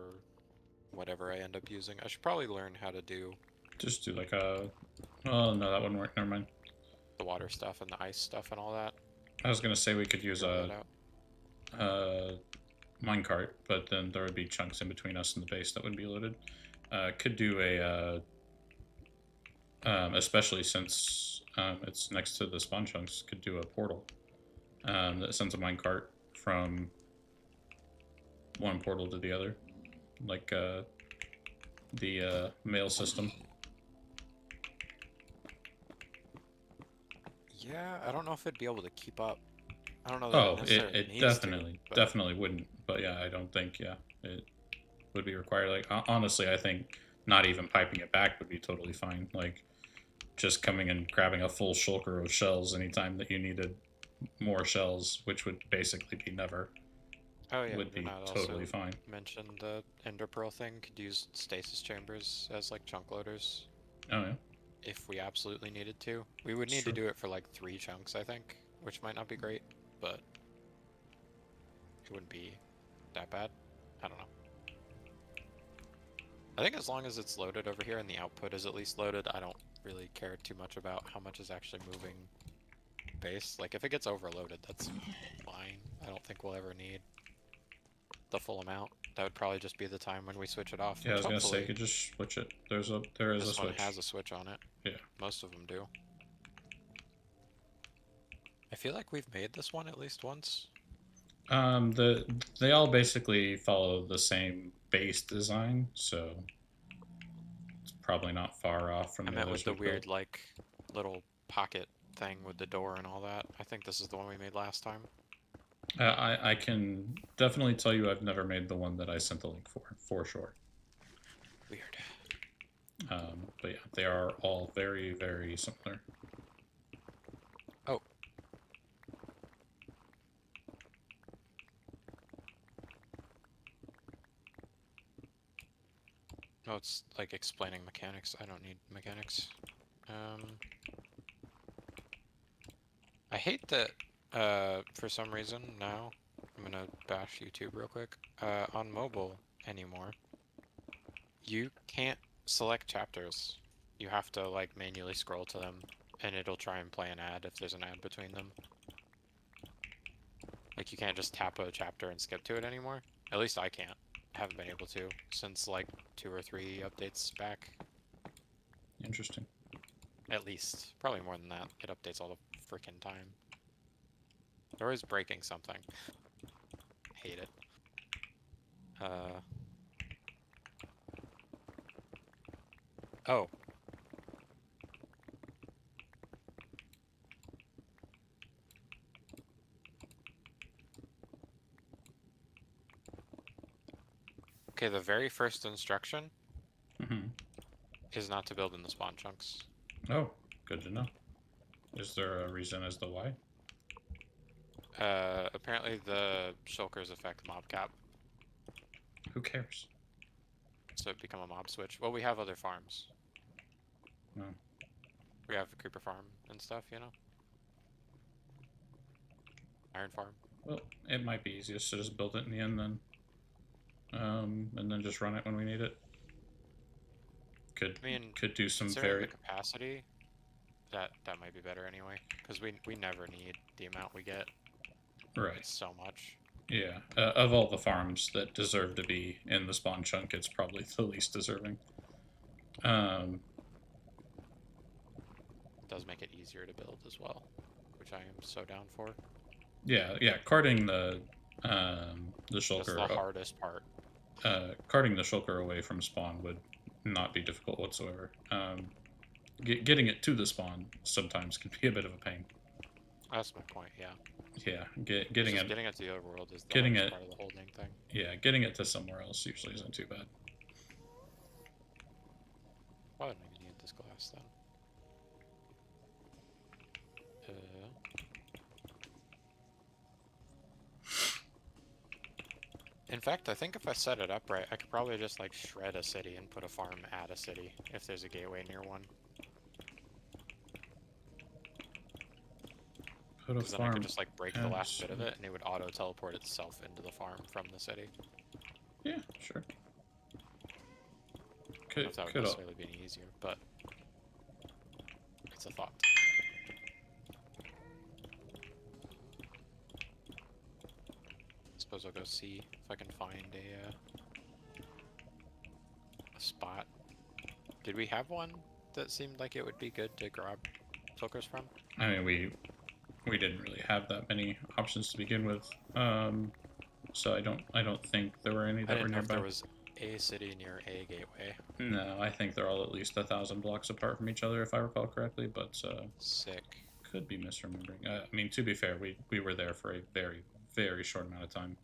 whatever I end up using. I should probably learn how to do Just do like a. Oh no, that wouldn't work. Never mind. the water stuff and the ice stuff and all that. I was gonna say we could use Figure that out. a minecart, but then there would be chunks in between us and the base that would be loaded. Could do a, especially since it's next to the spawn chunks, could do a portal that sends a minecart from one portal to the other, like the mail system. Yeah, I don't know if it'd be able to keep up. I don't know. Oh, necessarily it needs definitely to, but definitely wouldn't. But yeah, I don't think it would be required. Like honestly, I think not even piping it back would be totally fine. Like just coming and grabbing a full shulker of shells anytime that you needed more shells, which would basically be never, Oh yeah, would be then I'd totally also fine. mention the Ender Pearl thing. Could use stasis chambers as like chunk loaders Oh yeah, if we absolutely needed to. We would need Sure. to do it for like 3 chunks, I think, which might not be great, but it wouldn't be that bad. I don't know. I think as long as it's loaded over here and the output is at least loaded, I don't really care too much about how much is actually moving base. Like if it gets overloaded, that's fine. I don't think we'll ever need the full amount. That would probably just be the time when we switch it off. yeah. I which was gonna say, you hopefully could just switch it. There is a this one switch. has a switch on it. Yeah. Most of them do. I feel like we've made this one at least once. They all basically follow the same base design, so it's probably not far off from I the meant others with the we built. weird like little pocket thing with the door and all that. I think this is the one we made last time. I can definitely tell you I've never made the one that I sent the link for sure. Weird. But yeah, they are all very, very similar. Oh. No, it's like explaining mechanics. I don't need mechanics. I hate that, for some reason now, I'm gonna bash YouTube real quick, on mobile anymore, you can't select chapters. You have to, like, manually scroll to them, and it'll try and play an ad if there's an ad between them. Like, you can't just tap a chapter and skip to it anymore. At least I can't. I haven't been able to since, like, 2 or 3 updates back. Interesting. At least. Probably more than that. It updates all the freaking time. They're always breaking something. Hate it. Oh. Okay, the very first instruction Mm-hmm. is not to build in the spawn chunks. Oh, good to know. Is there a reason as to why? Apparently the shulkers affect mob cap, Who cares? so it become a mob switch. Well, we have other farms. No. We have a creeper farm and stuff, you know? Iron farm. Well, it might be easiest to just build it in the end then. And then just run it when we need it. Could I mean, could do some considering very the capacity, that might be better anyway, because we never need the amount we get. right. It's so much. Yeah, of all the farms that deserve to be in the spawn chunk, it's probably the least deserving. It does make it easier to build as well, which I am so down for. Yeah, carting the That's shulker, the hardest part. carting the shulker away from spawn would not be difficult whatsoever. Getting it to the spawn sometimes can be a bit of a pain. That's my point. Yeah. Yeah, It's getting just it, getting it to the overworld is the getting hardest it, part of the whole dang thing. yeah, getting it to somewhere else usually isn't too bad. Probably don't even need this glass then. In fact, I think if I set it up right, I could probably just like shred a city and put a farm at a city if there's a gateway near one. Put a Because then I farm. could just like break the last bit of it and it would auto teleport itself into the farm from the city. Yeah, sure. I don't know if that would necessarily be any easier, but it's a thought. Suppose I'll go see if I can find a spot. Did we have one that seemed like it would be good to grab filkers from? I mean, we didn't really have that many options to begin with, so I don't think there were any I that were didn't know if nearby. there was a city near a gateway. No, I think they're all at least 1,000 blocks apart from each other, if I recall correctly. But Sick. could be misremembering. I mean, to be fair, we were there for a very short amount of time.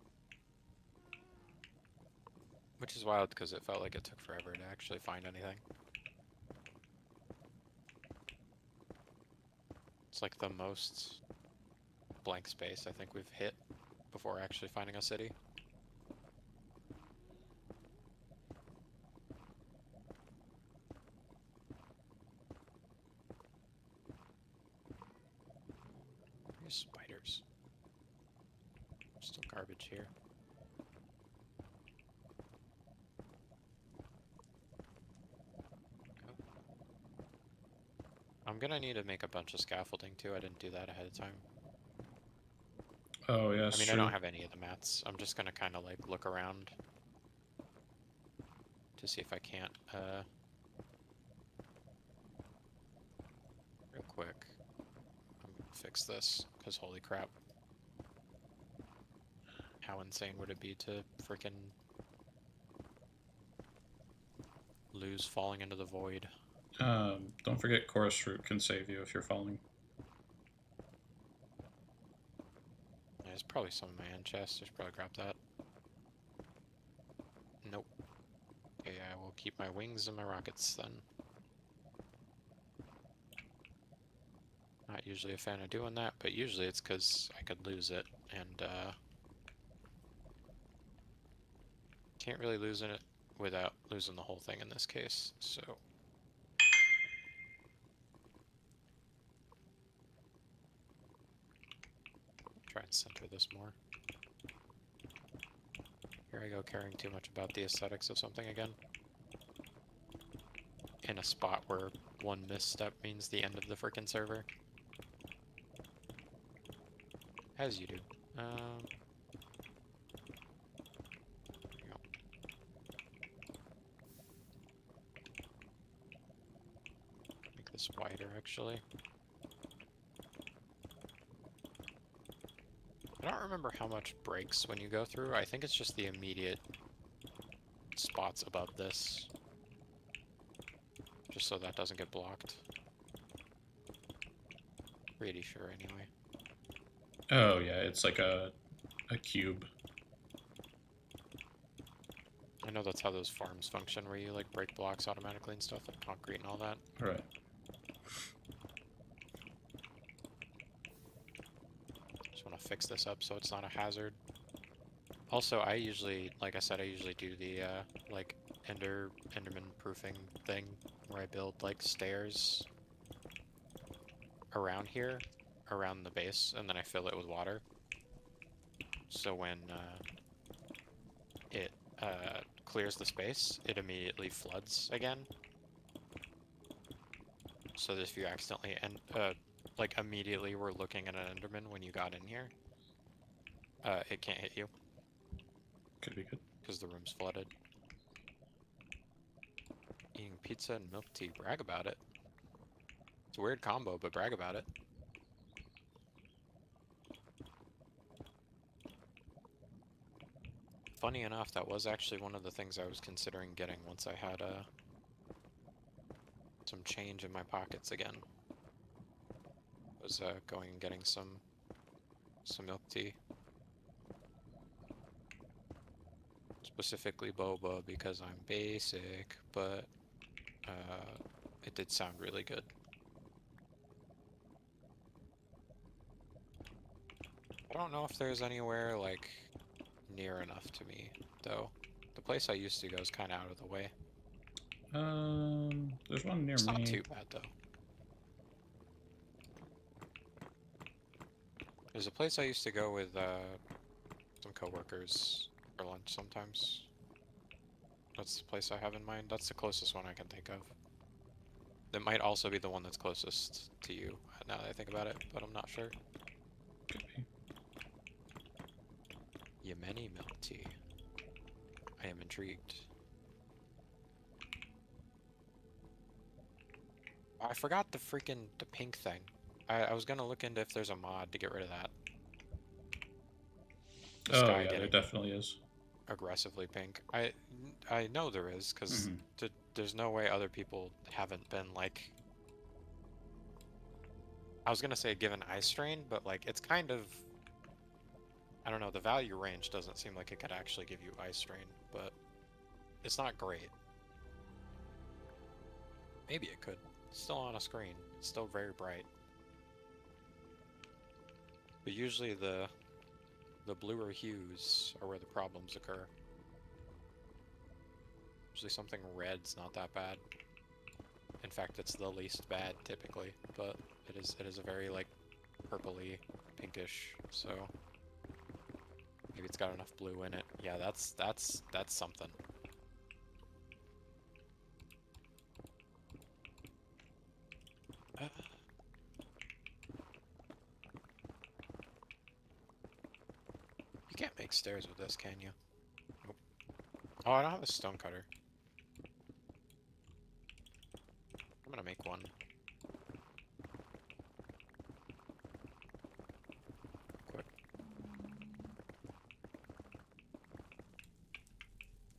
Which is wild because it felt like it took forever to actually find anything. It's like the most blank space I think we've hit before actually finding a city. There's spiders. Still garbage here. I'm gonna need to make a bunch of scaffolding too. I didn't do that ahead of time. Oh yeah, I mean, true. I don't have any of the mats. I'm just gonna kind of like look around to see if I can't, real quick. I'm gonna fix this, because holy crap. How insane would it be to freaking lose falling into the void? Don't forget chorus root can save you if you're falling. There's probably some in my end chest. I should probably grab that. Nope. Okay, I will keep my wings and my rockets then. Not usually a fan of doing that, but usually it's because I could lose it, and can't really lose it without losing the whole thing in this case, so. Try and center this more. Here I go caring too much about the aesthetics of something again. In a spot where one misstep means the end of the frickin' server. As you do. There you go. Make this wider, actually. I don't remember how much breaks when you go through. I think it's just the immediate spots above this. Just so that doesn't get blocked. Pretty sure, anyway. Oh yeah, it's like a cube. I know that's how those farms function, where you like break blocks automatically and stuff, like concrete and all that. Right. Just want to fix this up so it's not a hazard. Also, I usually, like I said, I usually do the like Enderman proofing thing, where I build like stairs around here, around the base, and then I fill it with water. So when it clears the space, it immediately floods again. So that if you accidentally like immediately were looking at an Enderman when you got in here, it can't hit you. Could be good. Because the room's flooded. Eating pizza and milk tea. Brag about it. It's a weird combo, but brag about it. Funny enough, that was actually one of the things I was considering getting once I had some change in my pockets again. Was going and getting some milk tea. Specifically boba because I'm basic, but it did sound really good. I don't know if there's anywhere like near enough to me though. The place I used to go is kind of out of the way. There's one near It's me. not too bad though. There's a place I used to go with some coworkers for lunch sometimes. That's the place I have in mind. That's the closest one I can think of. That might also be the one that's closest to you, now that I think about it, but I'm not sure. Could be. Yemeni milk tea. I am intrigued. I forgot the pink thing. I was gonna look into if there's a mod to get rid of that. The Oh sky yeah, there getting definitely is. aggressively pink. I know there is, because there's no way other people haven't been like... I was gonna say given eye strain, but like it's kind of... I don't know, the value range doesn't seem like it could actually give you eye strain, but it's not great. Maybe it could. It's still on a screen. It's still very bright. But usually the bluer hues are where the problems occur. Usually something red's not that bad. In fact, it's the least bad typically, but it is a very like purpley, pinkish, so maybe it's got enough blue in it. Yeah, that's something. You can't make stairs with this, can you? Nope. Oh, I don't have a stone cutter. I'm gonna make one. Quick.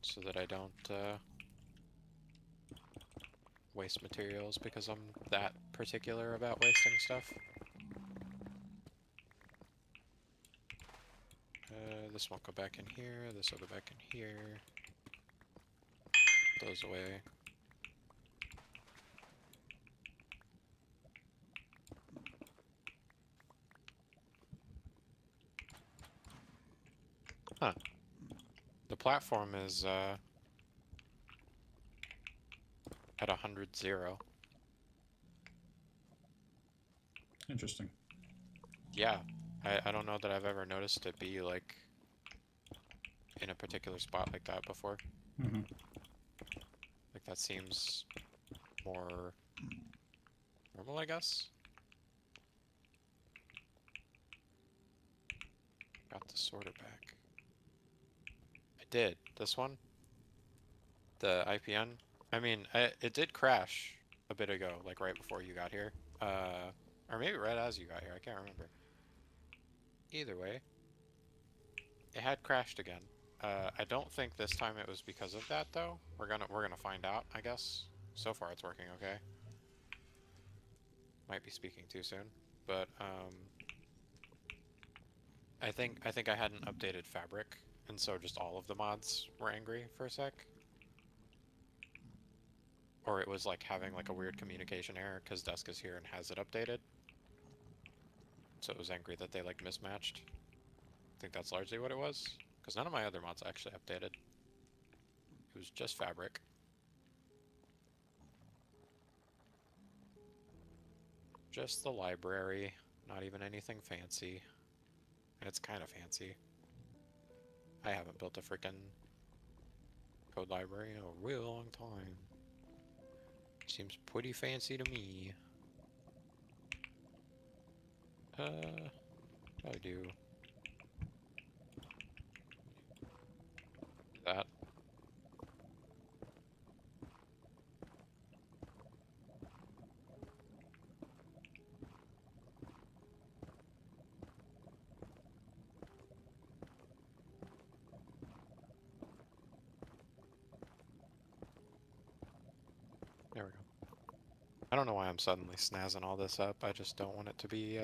So that I don't waste materials because I'm that particular about wasting stuff. This won't go back in here, this will go back in here. Those away. Huh. The platform is at 100-0. Interesting. Yeah. I don't know that I've ever noticed it be like in a particular spot like that before. Like that seems more normal, I guess. Got the sorter back. I did. This one? The IPN? I mean, it did crash a bit ago, like right before you got here. Or maybe right as you got here, I can't remember. Either way, it had crashed again. I don't think this time it was because of that though. We're gonna find out, I guess. So far it's working okay. Might be speaking too soon, but I think I hadn't updated Fabric, and so just all of the mods were angry for a sec. Or it was like having like a weird communication error because Dusk is here and has it updated. So it was angry that they like mismatched. I think that's largely what it was. Because none of my other mods actually updated. It was just Fabric. Just the library. Not even anything fancy. And it's kind of fancy. I haven't built a freaking code library in a real long time. Seems pretty fancy to me. What do I do? That. There we go. I don't know why I'm suddenly snazzing all this up. I just don't want it to be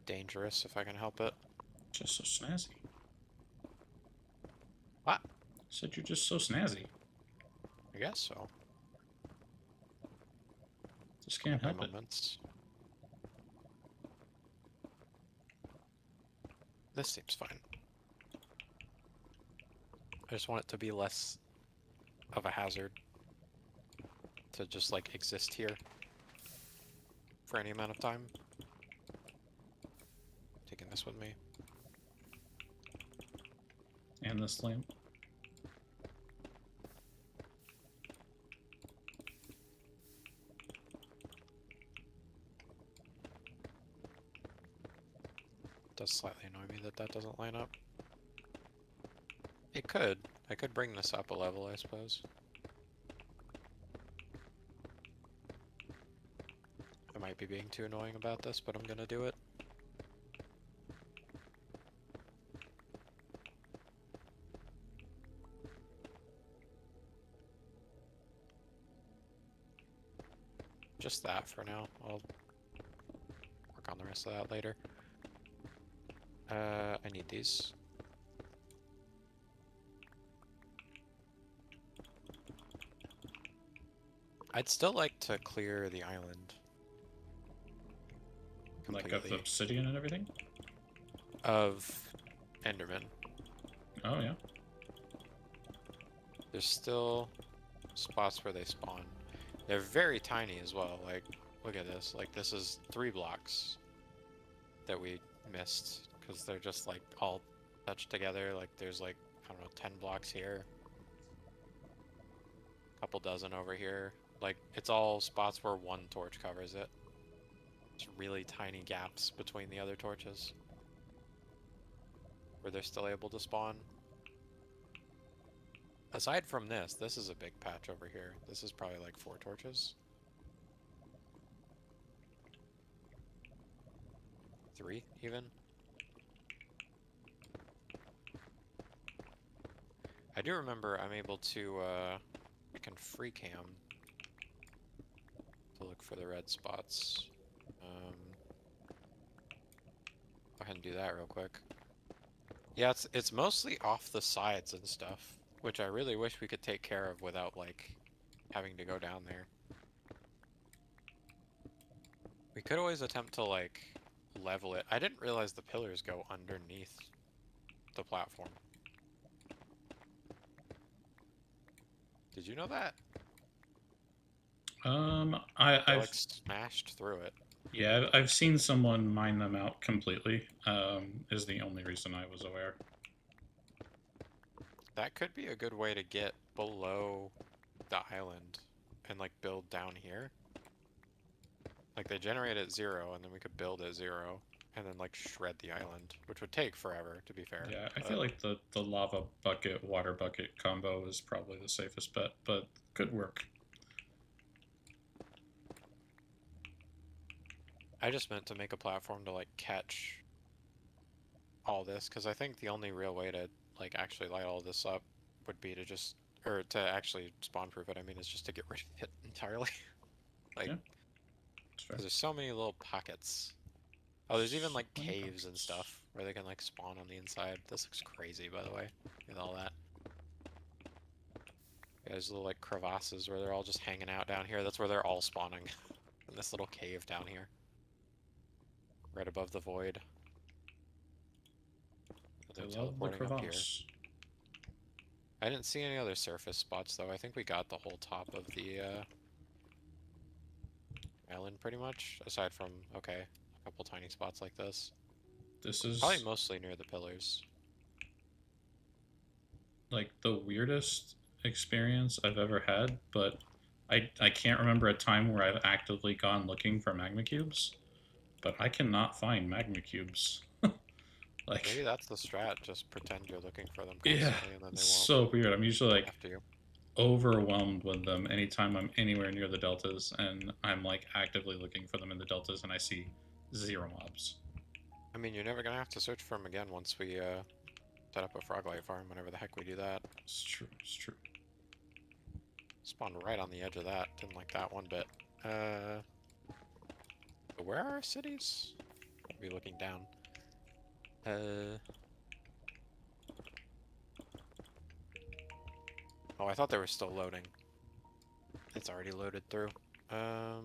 dangerous if I can help it. Just so snazzy. What? Said you're just so snazzy. I guess so. Just can't My help it. moments. This seems fine. I just want it to be less of a hazard to just like exist here for any amount of time. Taking this with me. And this lamp. Does slightly annoy me that that doesn't line up. It could. I could bring this up a level, I suppose. I might be being too annoying about this, but I'm gonna do it. Just that for now. I'll work on the rest of that later. I need these. I'd still like to clear the island. Like Completely. of obsidian and everything? Of Enderman. Oh, yeah. There's still spots where they spawn. They're very tiny as well. Like, look at this. Like, this is 3 blocks that we missed because they're just like all touched together. Like, there's like, I don't know, 10 blocks here, couple dozen over here. Like, it's all spots where one torch covers it. There's really tiny gaps between the other torches where they're still able to spawn. Aside from this is a big patch over here. This is probably like 4 torches. 3 even. I do remember I'm able to I can free cam to look for the red spots. Go ahead and do that real quick. Yeah, it's mostly off the sides and stuff, which I really wish we could take care of without like having to go down there. We could always attempt to like level it. I didn't realize the pillars go underneath the platform. Did you know that? They I've like smashed through it. yeah, I've seen someone mine them out completely. Is the only reason I was aware. That could be a good way to get below the island and like build down here. Like they generate at 0 and then we could build at 0 and then like shred the island, which would take forever to be fair. Yeah, I feel like the lava bucket water bucket combo is probably the safest bet, but good work. I just meant to make a platform to like catch all this because I think the only real way to like actually light all this up would be to just, or to actually spawn proof it, I mean, is just to get rid of it entirely. Like, Yeah, that's fair. because there's so many little pockets. Oh, there's even like So many caves and pockets. stuff where they can like spawn on the inside. This looks crazy, by the way, with all that. Yeah, there's little like crevasses where they're all just hanging out down here. That's where they're all spawning. In this little cave down here. Right above the void. I They're love the teleporting up here. crevasse. I didn't see any other surface spots though. I think we got the whole top of the island pretty much, aside from, okay, a couple tiny spots like this. This is Probably mostly near the pillars. like the weirdest experience I've ever had, but I can't remember a time where I've actively gone looking for magma cubes, but I cannot find magma cubes. Like, Maybe that's the strat, just pretend you're looking for them yeah, constantly and then they it's won't so weird. I'm usually like after you. overwhelmed with them anytime I'm anywhere near the deltas, and I'm like actively looking for them in the deltas, and I see 0 mobs. I mean, you're never gonna have to search for them again once we set up a Froglight farm, whenever the heck we do that. It's true. It's true. Spawned right on the edge of that. Didn't like that one bit. But where are our cities? I'll be looking down. Oh, I thought they were still loading. It's already loaded through. 'How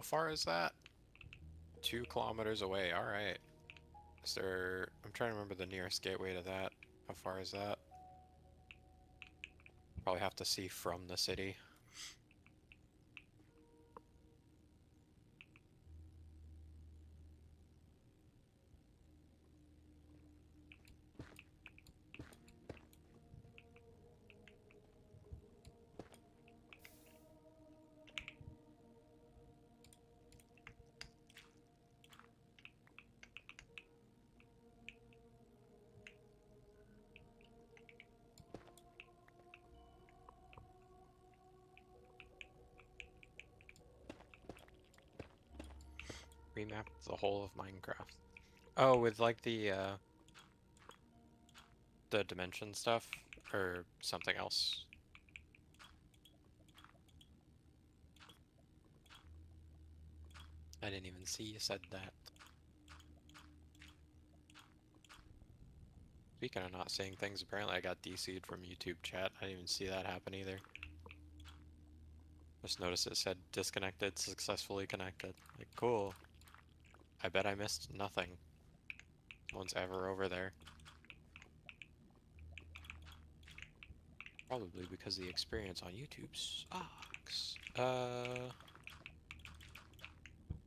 far is that? 2 kilometers away. All right. Is there? I'm trying to remember the nearest gateway to that. How far is that? Probably have to see from the city. Remap the whole of Minecraft. Oh, with like the dimension stuff or something else. I didn't even see you said that. Speaking of not seeing things, apparently I got DC'd from YouTube chat. I didn't even see that happen either. Just noticed it said disconnected, successfully connected. Like, cool. I bet I missed nothing. No one's ever over there. Probably because the experience on YouTube sucks.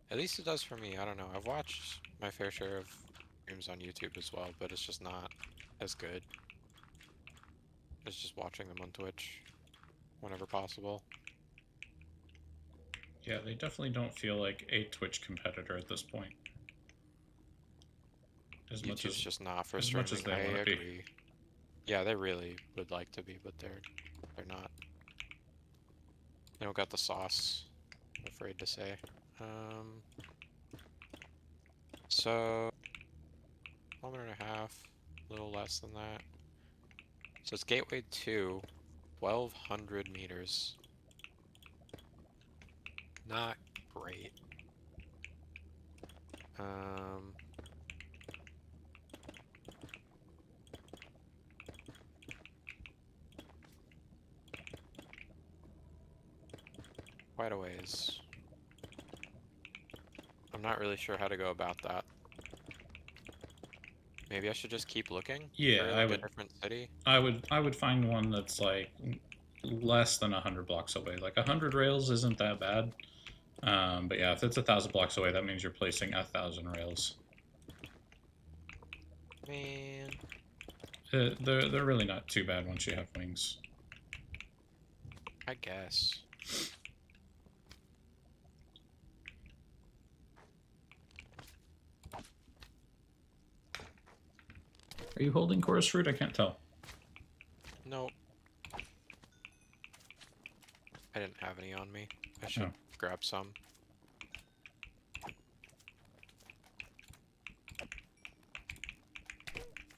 At least it does for me. I don't know. I've watched my fair share of streams on YouTube as well, but it's just not as good. It's just watching them on Twitch whenever possible. Yeah, they definitely don't feel like a Twitch competitor at this point. As much YouTube's as just not for as streaming. much as they I want to be. agree. Yeah, they really would like to be, but they're not. They don't got the sauce. I'm afraid to say. So 1.5 kilometers, a little less than that. So it's Gateway 2, 1,200 meters. Not great. Quite a ways. I'm not really sure how to go about that. Maybe I should just keep looking Yeah, for I like a would. different city. I would find one that's like less than 100 blocks away. Like 100 rails isn't that bad. But yeah, if it's 1,000 blocks away, that means you're placing 1,000 rails. Man, They're really not too bad once you have wings. I guess. Are you holding chorus fruit? I can't tell. Nope. I didn't have any on me. I should Oh. grab some.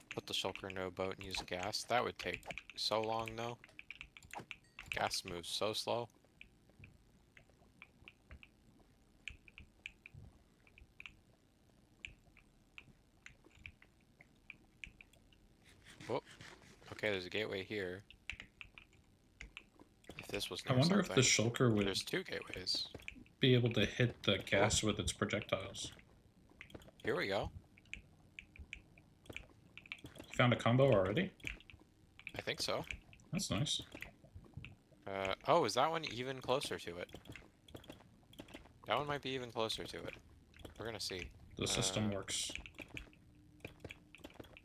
Put the shulker into a boat and use gas. That would take so long though. Gas moves so slow. Whoop. Okay, there's a gateway here. If this was I near wonder if the something. shulker would There's 2 gateways. be able to hit the gas with its projectiles. Here we go. You found a combo already? I think so. That's nice. Oh, is that one even closer to it? That one might be even closer to it. We're gonna see. The system works.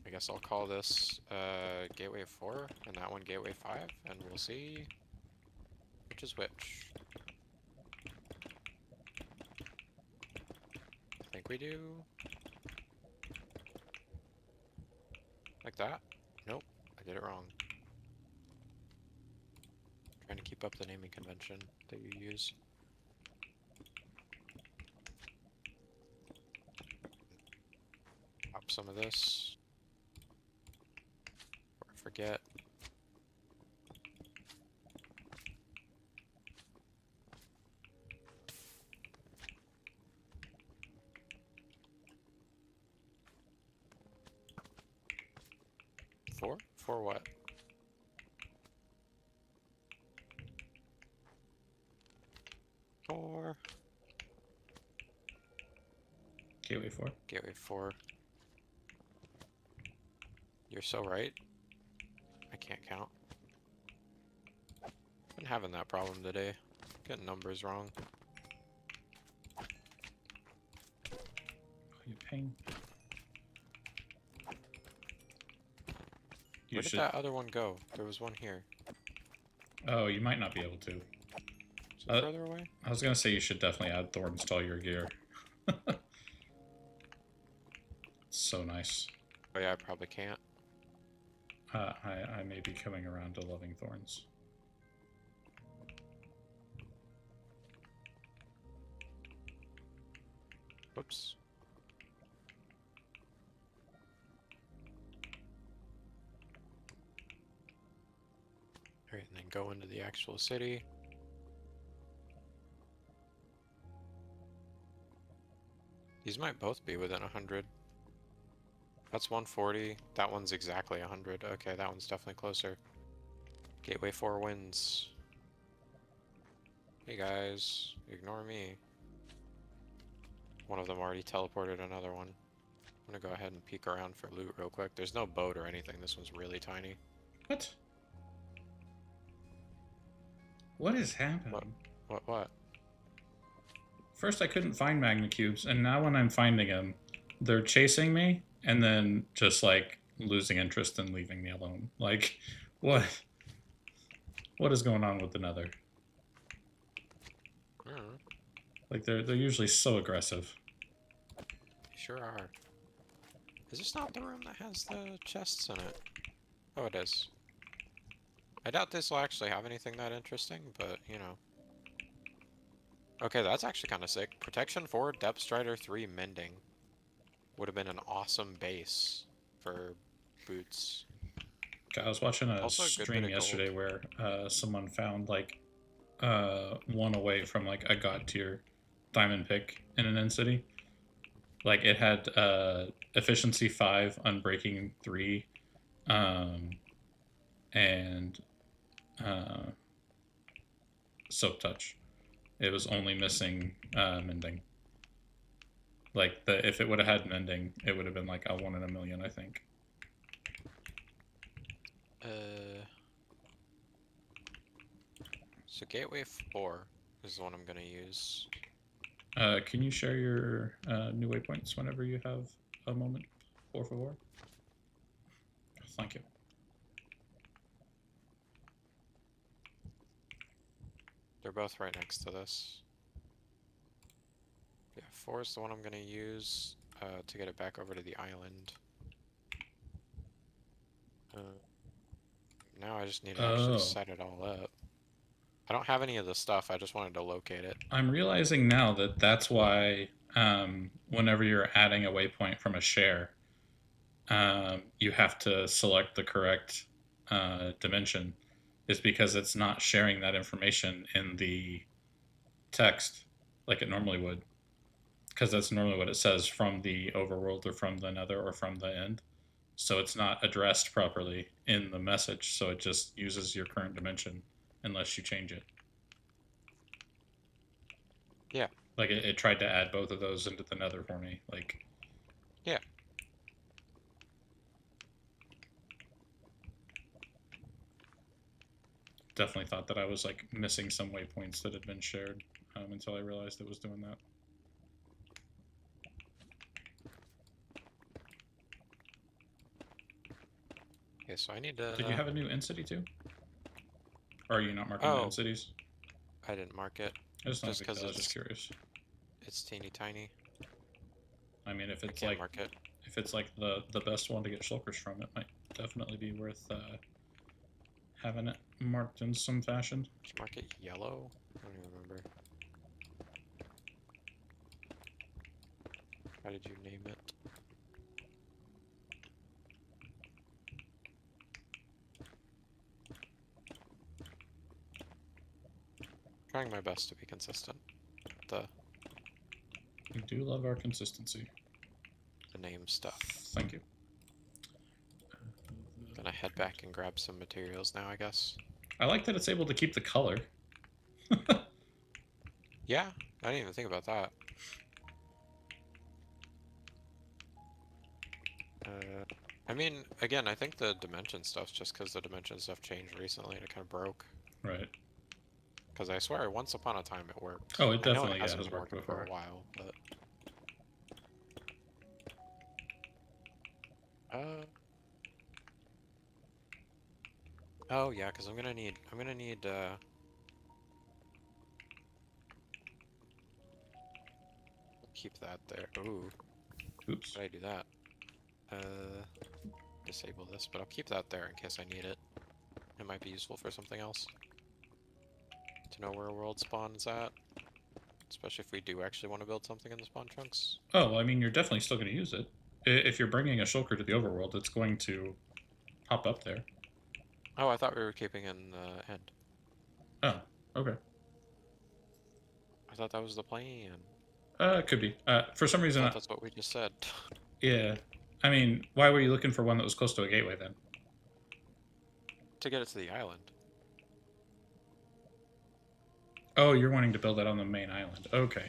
I guess I'll call this Gateway 4 and that one Gateway 5, and we'll see which is which. I think we do. Like that? Nope, I did it wrong. Trying to keep up the naming convention that you use. Pop some of this. Before I forget. 4? 4 what? Four. Gateway 4. Gateway 4. You're so right. I can't count. Been having that problem today. Getting numbers wrong. Oh, you pain. You Where did should. that other one go? There was one here. Oh, you might not be able to. Is it further away? I was gonna say you should definitely add thorns to all your gear. It's so nice. Oh yeah, I probably can't. I may be coming around to loving thorns. Whoops. Alright, and then go into the actual city. These might both be within 100. That's 140. That one's exactly 100. Okay, that one's definitely closer. Gateway 4 wins. Hey guys, ignore me. One of them already teleported another one. I'm gonna go ahead and peek around for loot real quick. There's no boat or anything. This one's really tiny. What? What is happening? What? First, I couldn't find magma cubes, and now when I'm finding them, they're chasing me and then just like losing interest and leaving me alone. Like, what? What is going on with the Nether? Mm, Like, they're usually so aggressive. they sure are. Is this not the room that has the chests in it? Oh, it is. I doubt this will actually have anything that interesting, but, you know. Okay, that's actually kind of sick. Protection 4, Depth Strider 3, Mending. Would have been an awesome base for boots. I was watching a Also a good stream bit of yesterday where someone found like one away from like a god tier diamond pick in an end city. Like it had efficiency 5, unbreaking 3, and soap touch. It was only missing mending. Like if it would have had mending, it would have been like a 1 in a million, I think. So Gateway 4 is the one I'm gonna use. Can you share your new waypoints whenever you have a moment? Por favor. Thank you. They're both right next to this. Yeah, 4 is the one I'm gonna use to get it back over to the island. Now I just need to actually set it all up. I don't have any of the stuff, I just wanted to locate it. I'm realizing now that that's why whenever you're adding a waypoint from a share, you have to select the correct dimension, is because it's not sharing that information in the text like it normally would, because that's normally what it says from the overworld or from the nether or from the end. So it's not addressed properly in the message, so it just uses your current dimension unless you change it. Yeah. Like it tried to add both of those into the nether for me. Like, yeah. Definitely thought that I was like missing some waypoints that had been shared until I realized it was doing that. Okay, so I need to... Did you have a new end city too? Or are you not marking the end cities? I didn't mark it. Just because I was just curious. It's teeny tiny. I mean, if it's like mark it. If it's like the best one to get shulkers from, it might definitely be worth having it marked in some fashion. Did you mark it yellow? I don't even remember. How did you name it? Trying my best to be consistent. We do love our consistency. The name stuff. Thank you. Gonna head back and grab some materials now, I guess. I like that it's able to keep the color. Yeah, I didn't even think about that. I mean, again, I think the dimension stuff's just because the dimension stuff changed recently and it kind of broke. Right. Because I swear, once upon a time it worked. Oh, it I know it definitely hasn't has been worked working for before. a while, but... Oh yeah, because I'm gonna need, keep that there. Ooh, Oops. how did I do that? Disable this, but I'll keep that there in case I need it. It might be useful for something else. To know where a world spawn is at. Especially if we do actually want to build something in the spawn chunks. Oh, well, I mean, you're definitely still going to use it. If you're bringing a shulker to the overworld, it's going to pop up there. Oh, I thought we were keeping in the end. Oh, okay. I thought that was the plan. It could be. For some I reason, thought that's what we just said. yeah. I mean, why were you looking for one that was close to a gateway then? To get it to the island. Oh, you're wanting to build it on the main island. Okay.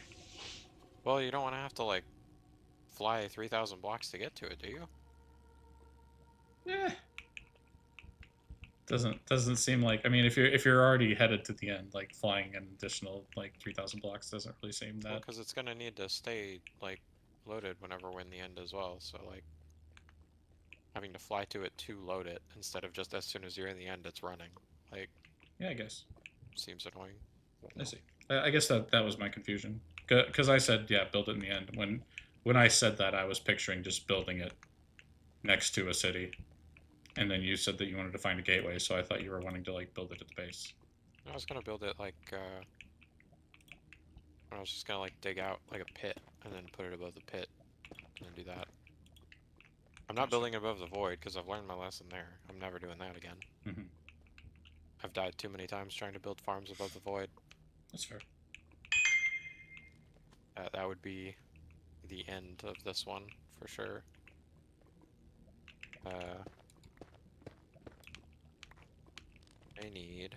Well, you don't want to have to, like, fly 3,000 blocks to get to it, do you? Eh. Doesn't seem like. I mean, if you're already headed to the end, like flying an additional like 3,000 blocks doesn't really seem Well, that. because it's gonna need to stay, like, loaded whenever we're in the end as well, so, like, having to fly to it to load it instead of just as soon as you're in the end it's running. Like, Yeah, I guess. seems annoying. I see. I guess that was my confusion. Because I said, yeah, build it in the end. When I said that, I was picturing just building it next to a city. And then you said that you wanted to find a gateway, so I thought you were wanting to like build it at the base. I was gonna build it like, I was just gonna like dig out like a pit and then put it above the pit and then do that. I'm not Gotcha. building above the void because I've learned my lesson there. I'm never doing that again. Mm-hmm. I've died too many times trying to build farms above the void. That's fair. That would be the end of this one for sure. I need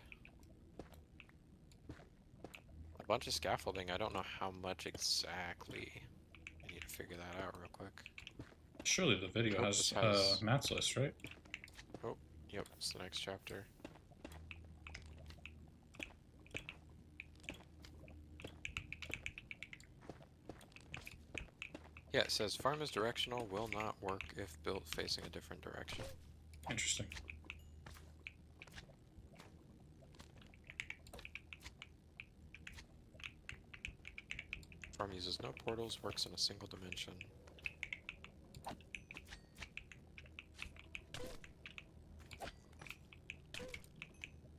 a bunch of scaffolding. I don't know how much exactly. I need to figure that out real quick. Surely the video This has Matt's list, right? Oh, yep, it's the next chapter. Yeah, it says farm is directional, will not work if built facing a different direction. Interesting. Farm uses no portals, works in a single dimension.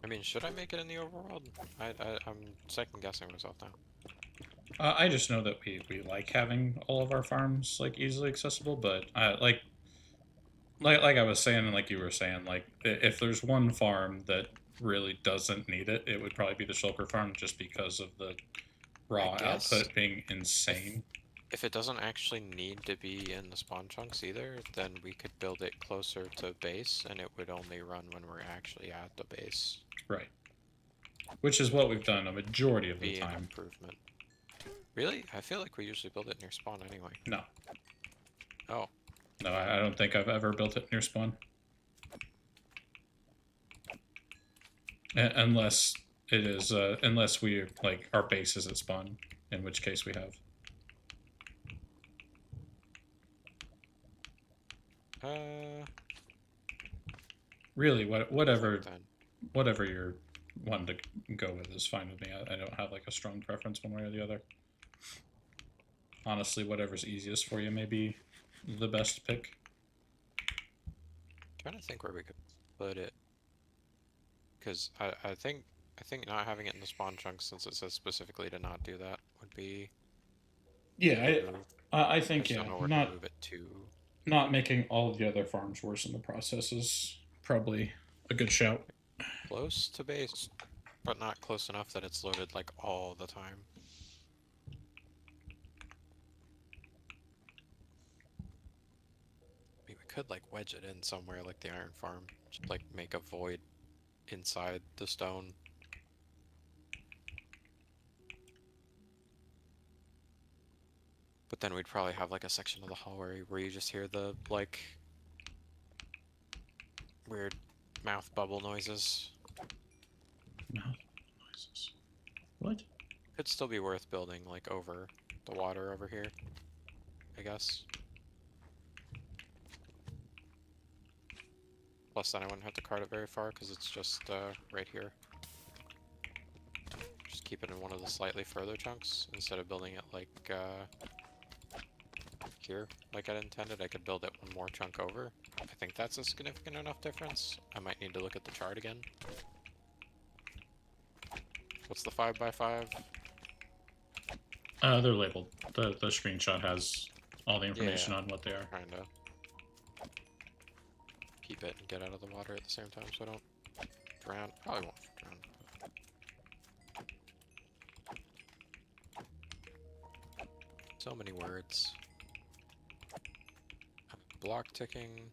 I mean, should I make it in the overworld? I'm second guessing myself now. I just know that we like having all of our farms like easily accessible, but like I was saying and like you were saying, like if there's one farm that really doesn't need it, it would probably be the shulker farm just because of the raw guess output being insane. If it doesn't actually need to be in the spawn chunks either, then we could build it closer to base and it would only run when we're actually at the base. Right. Which is what we've done a majority of the Be an time. improvement. Really? I feel like we usually build it near spawn anyway. No. Oh. No, I don't think I've ever built it near spawn. Unless it is, unless we, like, our base is at spawn, in which case we have. Really, whatever you're wanting to go with is fine with me. I don't have, like, a strong preference one way or the other. Honestly, whatever's easiest for you may be the best pick. Trying to think where we could put it. Because I think not having it in the spawn chunks, since it says specifically to not do that, would be. Yeah, I think don't know where to move it to. Not making all of the other farms worse in the process is probably a good shout. Close to base, but not close enough that it's loaded like all the time. could like wedge it in somewhere like the iron farm. Just like make a void inside the stone. But then we'd probably have like a section of the hallway where you just hear the like weird mouth bubble noises. Mouth noises. What? Could still be worth building like over the water over here, I guess. Plus then I wouldn't have to cart it very far because it's just right here. Just keep it in one of the slightly further chunks instead of building it like here like I'd intended. I could build it one more chunk over. I think that's a significant enough difference. I might need to look at the chart again. What's the 5x5? They're labeled. The screenshot has all the information on what they are. Kinda. Keep it and get out of the water at the same time so I don't drown. Probably won't drown. So many words. Block ticking.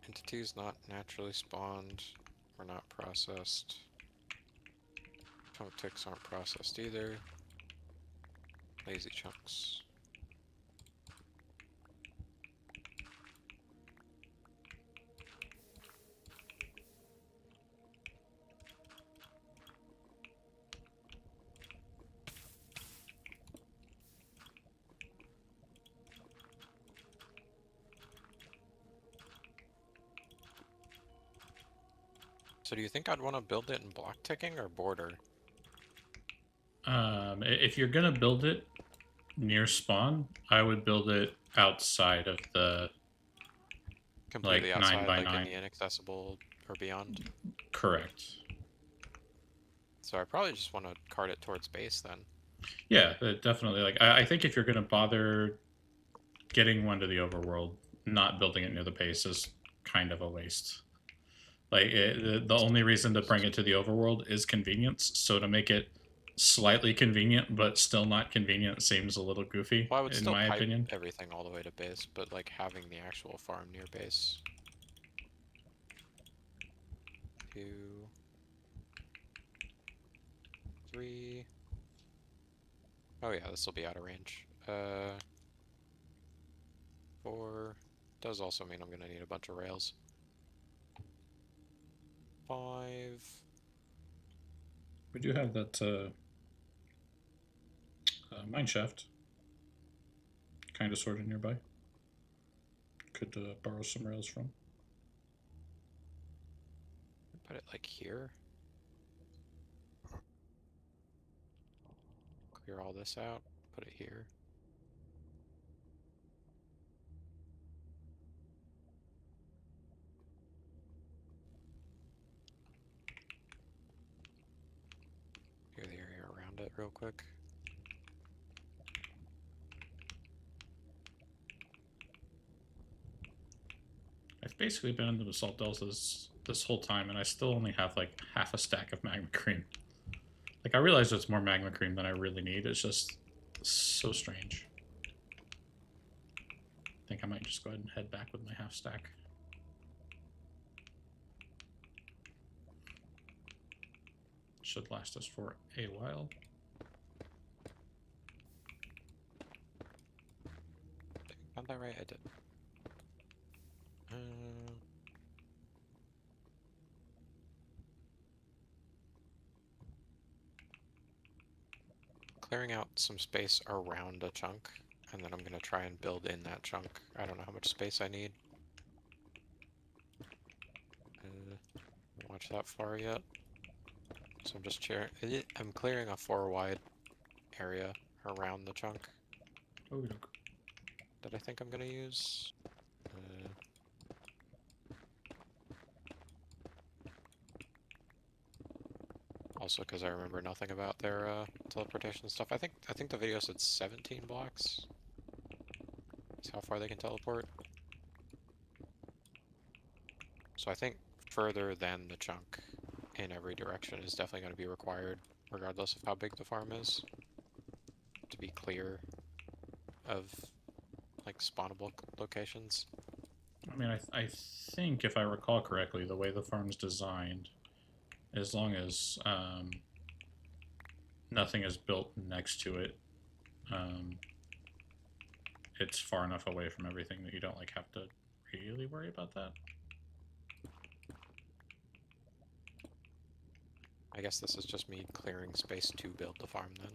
Entities not naturally spawned or not processed. Chunk ticks aren't processed either. Lazy chunks. So do you think I'd want to build it in block ticking or border? If you're gonna build it near spawn, I would build it outside of the Completely like outside, 9 by like 9. in the inaccessible or beyond? Correct. So I probably just want to cart it towards base then. Yeah, definitely. Like I think if you're gonna bother getting one to the overworld, not building it near the base is kind of a waste. Like the only reason to bring it to the overworld is convenience. So to make it slightly convenient but still not convenient seems a little goofy, Well, I would in still my pipe opinion. everything all the way to base, but like having the actual farm near base. 2, 3. Oh yeah, this will be out of range. 4. Does also mean I'm gonna need a bunch of rails. 5. We do have that mine shaft kind of sort of nearby. Could borrow some rails from. Put it like here. Clear all this out. Put it here. Clear the area around it real quick. I've basically been in the basalt deltas this whole time, and I still only have like half a stack of magma cream. Like I realize it's more magma cream than I really need. It's just so strange. I think I might just go ahead and head back with my half stack. Should last us for a while. Found that right? I did. Clearing out some space around a chunk, and then I'm gonna try and build in that chunk. I don't know how much space I need. Watch that far yet. So I'm just I'm clearing a 4 wide area around the chunk Oh, look. that I think I'm gonna use. Also, because I remember nothing about their teleportation stuff. I think the video said 17 blocks. That's how far they can teleport. So I think further than the chunk in every direction is definitely going to be required, regardless of how big the farm is, to be clear of like spawnable locations. I mean, I think if I recall correctly, the way the farm's designed, as long as nothing is built next to it, um, it's far enough away from everything that you don't like have to really worry about that. I guess this is just me clearing space to build the farm then,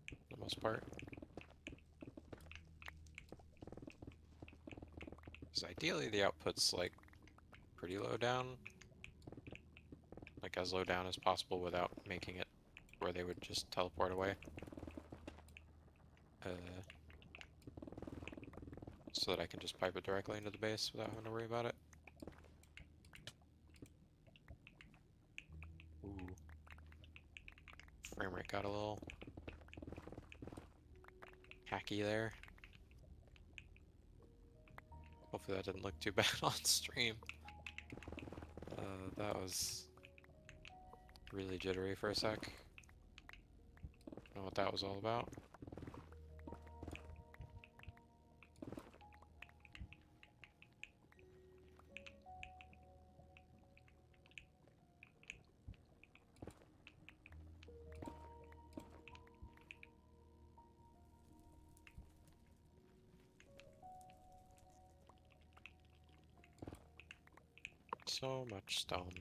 for the most part. Because ideally the output's like pretty low down. Like as low down as possible without making it where they would just teleport away. So that I can just pipe it directly into the base without having to worry about it. Ooh. Frame rate got a little hacky there. Hopefully that didn't look too bad on stream. That was really jittery for a sec. Don't know what that was all about. So much stone.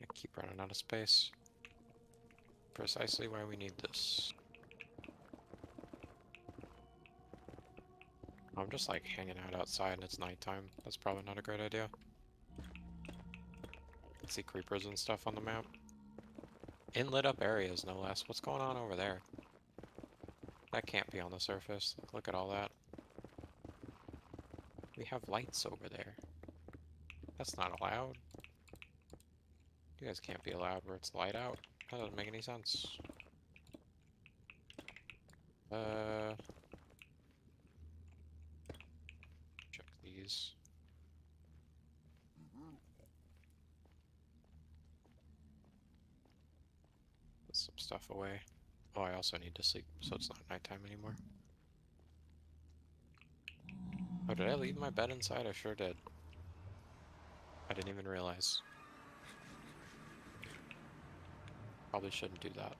I keep running out of space. Precisely why we need this. I'm just like hanging out outside and it's nighttime. That's probably not a great idea. I see creepers and stuff on the map. In lit up areas, no less. What's going on over there? That can't be on the surface. Look at all that. We have lights over there. That's not allowed. You guys can't be allowed where it's light out. That doesn't make any sense. Check these. Put some stuff away. Oh, I also need to sleep, so it's not nighttime anymore. Oh, did I leave my bed inside? I sure did. I didn't even realize. Probably shouldn't do that.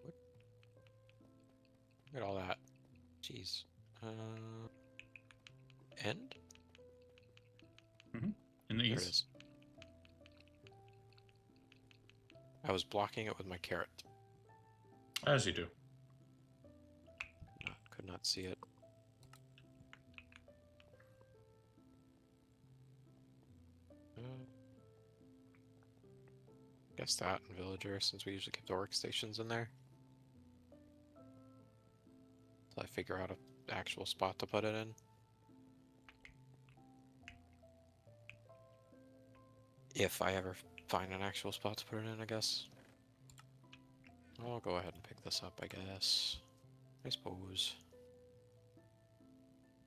What? Look at all that. Jeez. End? In the There it east. is. I was blocking it with my carrot. As you do. Could not see it. Guess that and villager, since we usually keep the workstations in there. Till I figure out an actual spot to put it in. If I ever find an actual spot to put it in, I guess. I'll go ahead and pick this up, I guess. I suppose.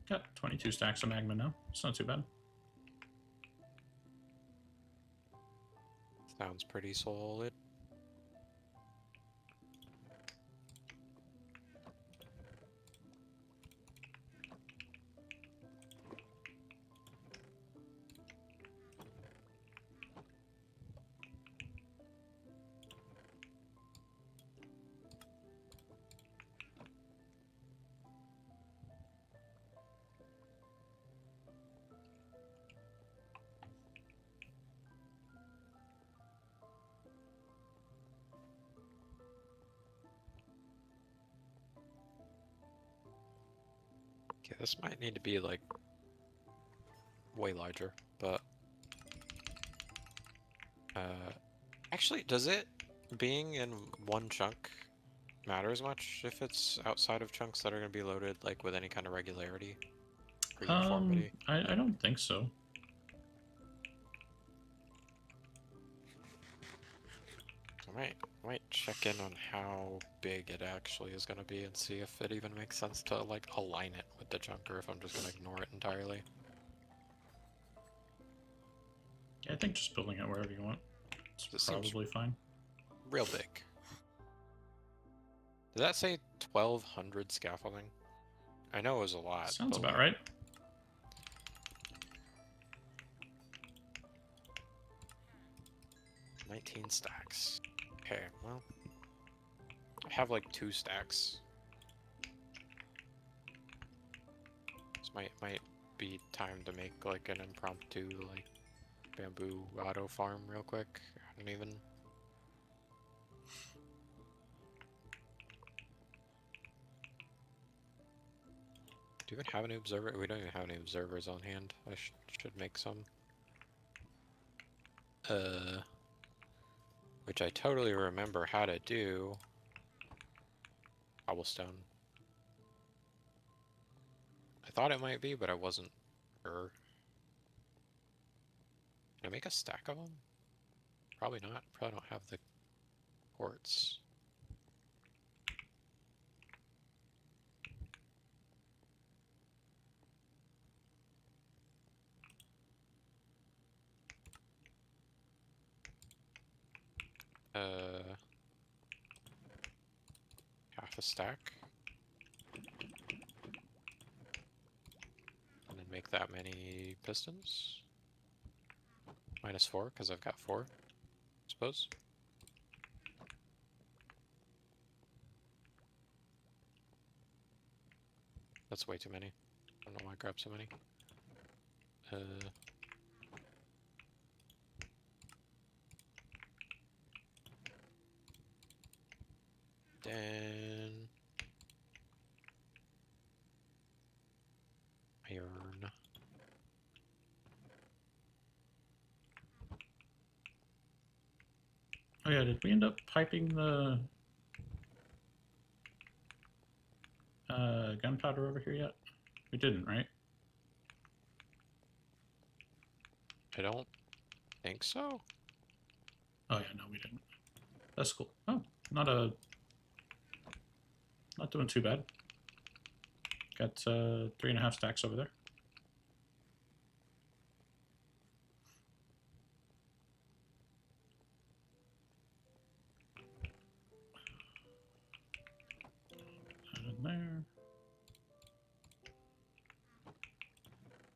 Got 22 stacks of magma now. It's not too bad. Sounds pretty solid. this might need to be like way larger, but actually, does it being in one chunk matter as much if it's outside of chunks that are going to be loaded like with any kind of regularity or uniformity? I don't think so. I might check in on how big it actually is going to be and see if it even makes sense to like align it with the chunk or if I'm just going to ignore it entirely. Yeah, I think just building it wherever you want. It's It seems probably fine. real big. Did that say 1,200 scaffolding? I know it was a lot. Sounds but, about like, right. "19 stacks. Okay, well, I have like 2 stacks. This might be time to make like an impromptu like bamboo auto farm real quick. I don't even. Do you even have any observer? We don't even have any observers on hand. I should make some. Which I totally remember how to do. Cobblestone. I thought it might be, but I wasn't sure. Can I make a stack of them? Probably not. Probably don't have the quartz. Half a stack. And then make that many pistons. -4, because I've got 4, I suppose. That's way too many. I don't know why I grabbed so many. Then iron. Oh yeah, did we end up piping the gunpowder over here yet? We didn't, right? I don't think so. Oh yeah, no, we didn't. That's cool. Oh, not doing too bad. Got 3.5 stacks over there. That in there.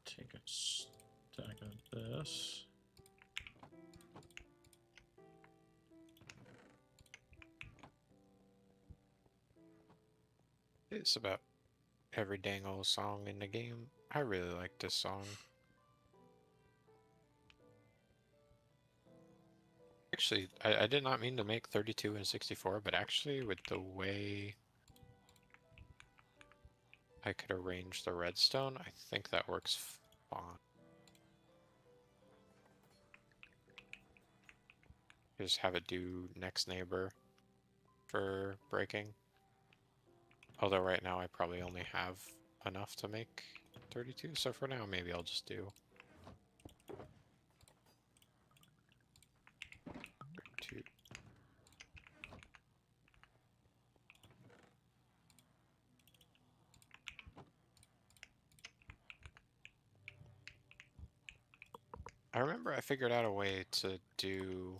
Take a stack of this. It's about every dang old song in the game. I really like this song. Actually, I did not mean to make 32 and 64, but actually with the way I could arrange the redstone, I think that works fine. Just have it do next neighbor for breaking. Although right now I probably only have enough to make 32, so for now maybe I'll just do 2. I remember I figured out a way to do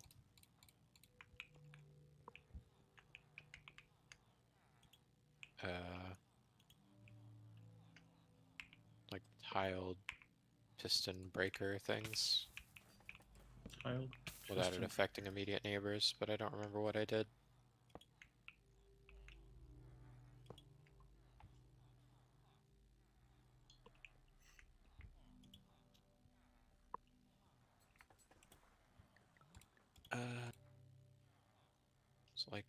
like tiled piston breaker things Tiled without it piston. affecting immediate neighbors, but I don't remember what I did. It's like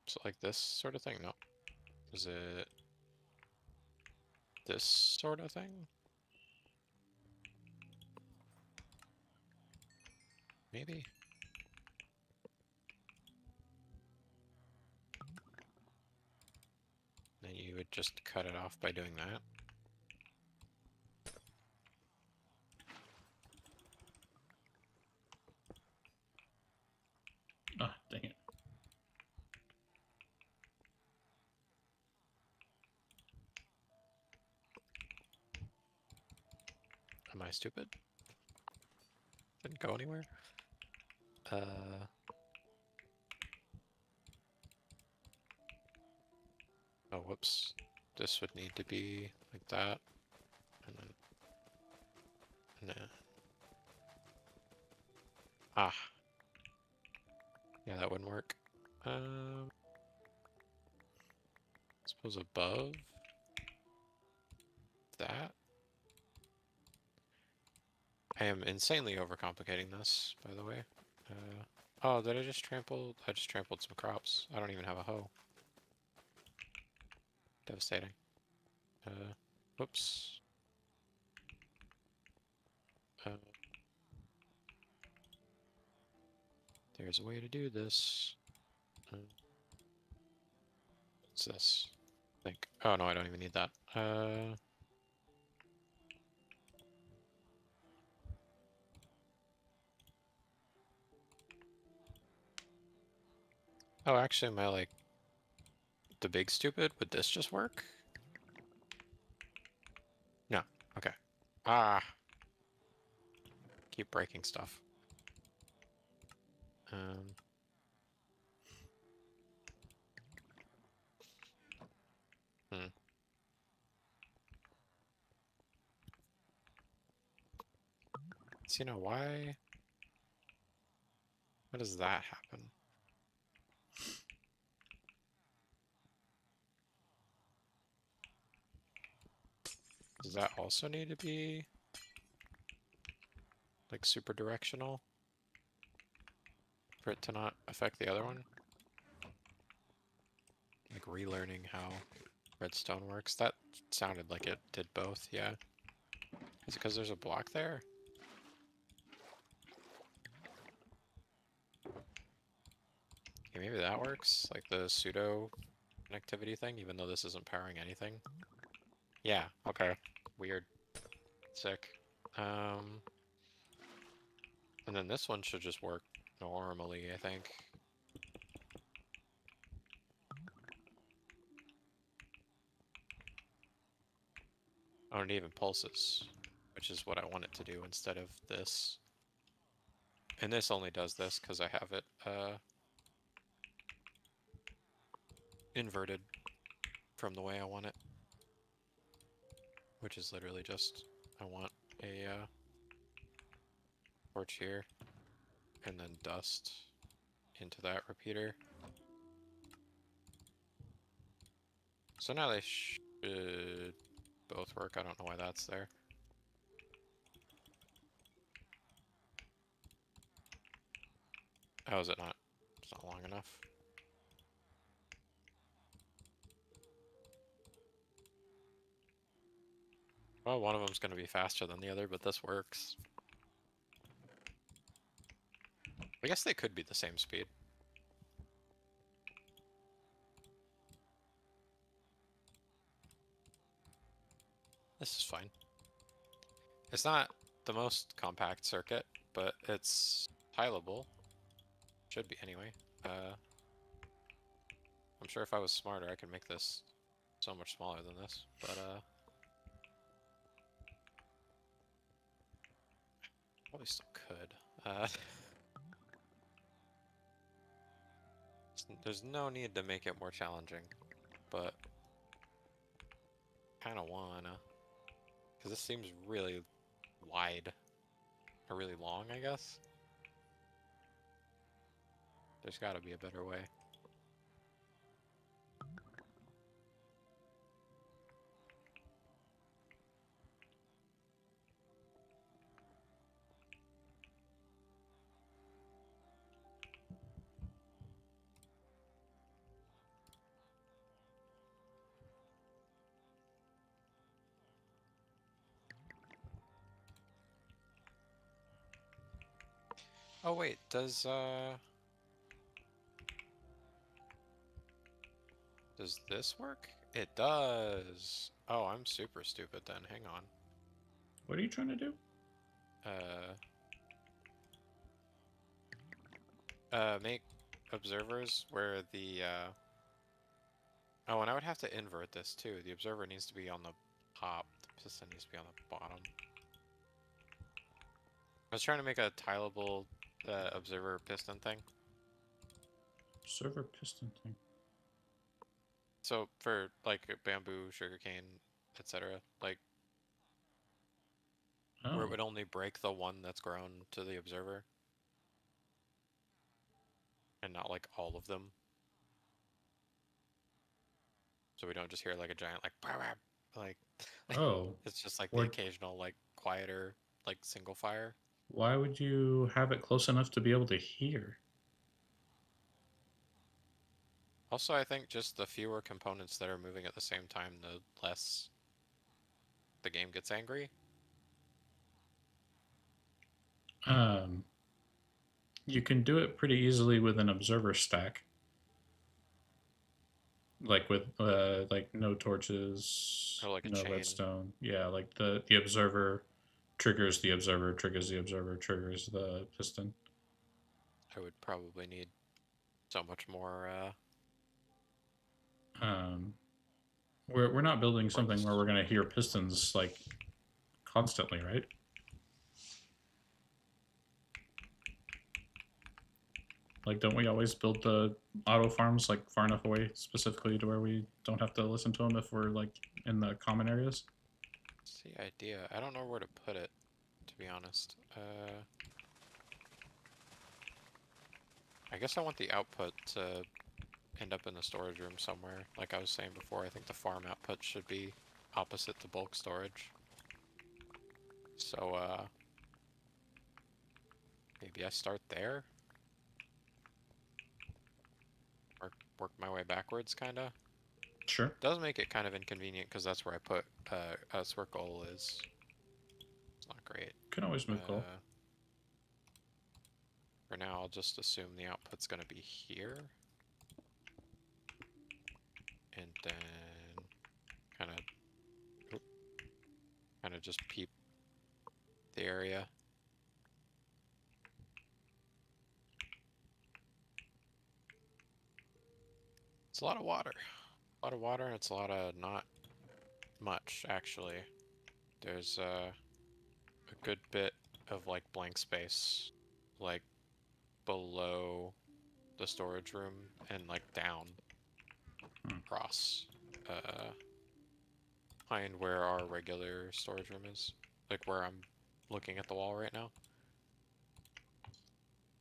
is it like this sort of thing? No. Is it this sort of thing? Maybe? Then you would just cut it off by doing that. Ah, dang it. Am I stupid? Didn't go anywhere? Oh, whoops. This would need to be like that. And then... Nah. Ah. Yeah, that wouldn't work. I suppose above that? I am insanely overcomplicating this, by the way. Oh, did I just trample? I just trampled some crops. I don't even have a hoe. Devastating. Whoops. There's a way to do this. What's this? I think. Oh no, I don't even need that. Oh, actually, am I like the big stupid? Would this just work? No. Okay. Ah. Keep breaking stuff. Hmm. So, you know, why? How does that happen? Does that also need to be like super directional for it to not affect the other one? Like relearning how redstone works. That sounded like it did both, yeah. Is it because there's a block there? Okay, maybe that works, like the pseudo connectivity thing, even though this isn't powering anything. Yeah, okay. Weird. Sick. And then this one should just work normally, I think. Oh, and it even pulses, which is what I want it to do instead of this. And this only does this because I have it inverted from the way I want it. Which is literally just, I want a torch here, and then dust into that repeater. So now they should both work. I don't know why that's there. How is it not? It's not long enough. Well, one of them's going to be faster than the other, but this works. I guess they could be the same speed. This is fine. It's not the most compact circuit, but it's tileable. Should be anyway. I'm sure if I was smarter, I could make this so much smaller than this, but probably still could. There's no need to make it more challenging, but kind of wanna, because this seems really wide, or really long, I guess. There's got to be a better way. Oh wait, does this work? It does. Oh, I'm super stupid then. Hang on. What are you trying to do? Make observers where oh, and I would have to invert this too. The observer needs to be on the top. The piston needs to be on the bottom. I was trying to make a tileable observer piston thing. Server piston thing. So for like bamboo, sugarcane, etc., like where it Oh. would only break the one that's grown to the observer, and not like all of them. So we don't just hear like a giant like "Pow, pow," like Oh. it's just like the Or occasional like quieter like single fire. why would you have it close enough to be able to hear? Also, I think just the fewer components that are moving at the same time, the less the game gets angry. Um, you can do it pretty easily with an observer stack, like with like no torches, Or like a no chain. redstone. Yeah, like the observer triggers the observer, triggers the observer, triggers the piston. I would probably need so much more Um, we're not building something where quartz. we're gonna hear pistons like constantly, right? Like, don't we always build the auto farms like far enough away specifically to where we don't have to listen to them if we're like in the common areas? That's the idea. I don't know where to put it, to be honest. I guess I want the output to end up in the storage room somewhere. Like I was saying before, I think the farm output should be opposite the bulk storage. So, maybe I start there? Work my way backwards, kinda? Sure. Does make it kind of inconvenient because that's where I put that's where goal is. It's not great. Can always move goal. For now, I'll just assume the output's gonna be here. And then kind of just peep the area. It's a lot of water. A lot of water, and it's a lot of not much, actually. There's a good bit of, like, blank space, like, below the storage room and, like, down across, behind where our regular storage room is. Like, where I'm looking at the wall right now.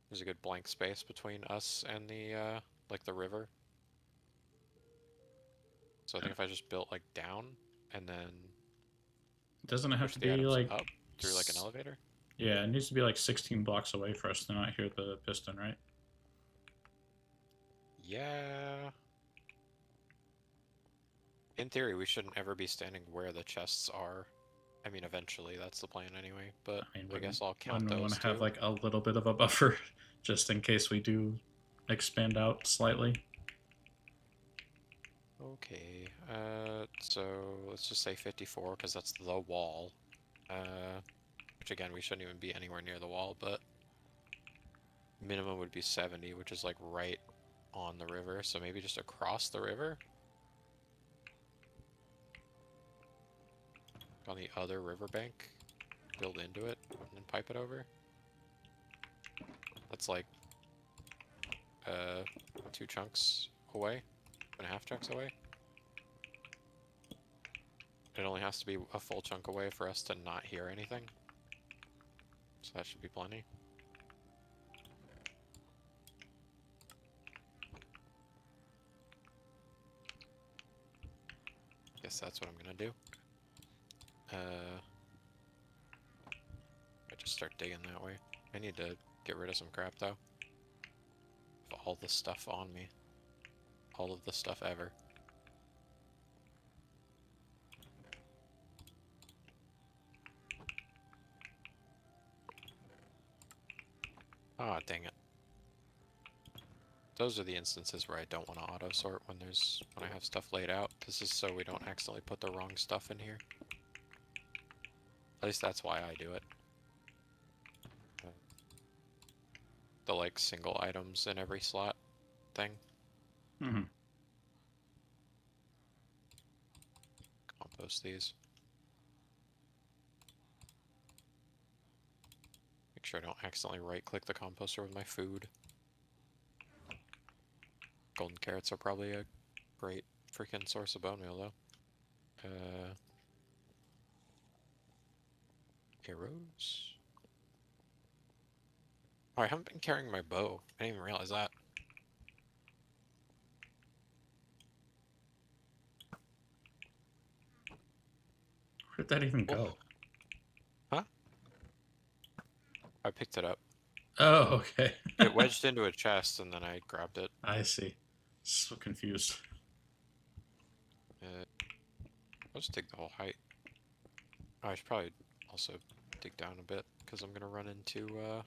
There's a good blank space between us and the, like, the river. So I think if I just built, like, down, and then Doesn't it have push to the be items like up through, like, an elevator? Yeah, it needs to be like 16 blocks away for us to not hear the piston, right? Yeah. In theory, we shouldn't ever be standing where the chests are. I mean, eventually, that's the plan anyway, but I mean, I guess I'll count when we want those to have too. like a little bit of a buffer, just in case we do expand out slightly. Okay, so let's just say 54, because that's the wall. Which again, we shouldn't even be anywhere near the wall, but minimum would be 70, which is like right on the river, so maybe just across the river? On the other riverbank, build into it, and then pipe it over. That's like 2 chunks away, 2.5 chunks away. It only has to be a full chunk away for us to not hear anything. So that should be plenty. Guess that's what I'm gonna do. I just start digging that way. I need to get rid of some crap though. All the stuff on me. All of the stuff ever. Ah, dang it. Those are the instances where I don't want to auto sort when I have stuff laid out. This is so we don't accidentally put the wrong stuff in here. At least that's why I do it. The like single items in every slot thing. Mm-hmm. Compost these. Make sure I don't accidentally right click the composter with my food. Golden carrots are probably a great freaking source of bone meal though. Arrows. Oh, I haven't been carrying my bow. I didn't even realize that. Where'd that even Oh. go? Huh? I picked it up. Oh, okay. It wedged into a chest and then I grabbed it. I see. So confused. I'll just dig the whole height. Oh, I should probably also dig down a bit because I'm gonna run into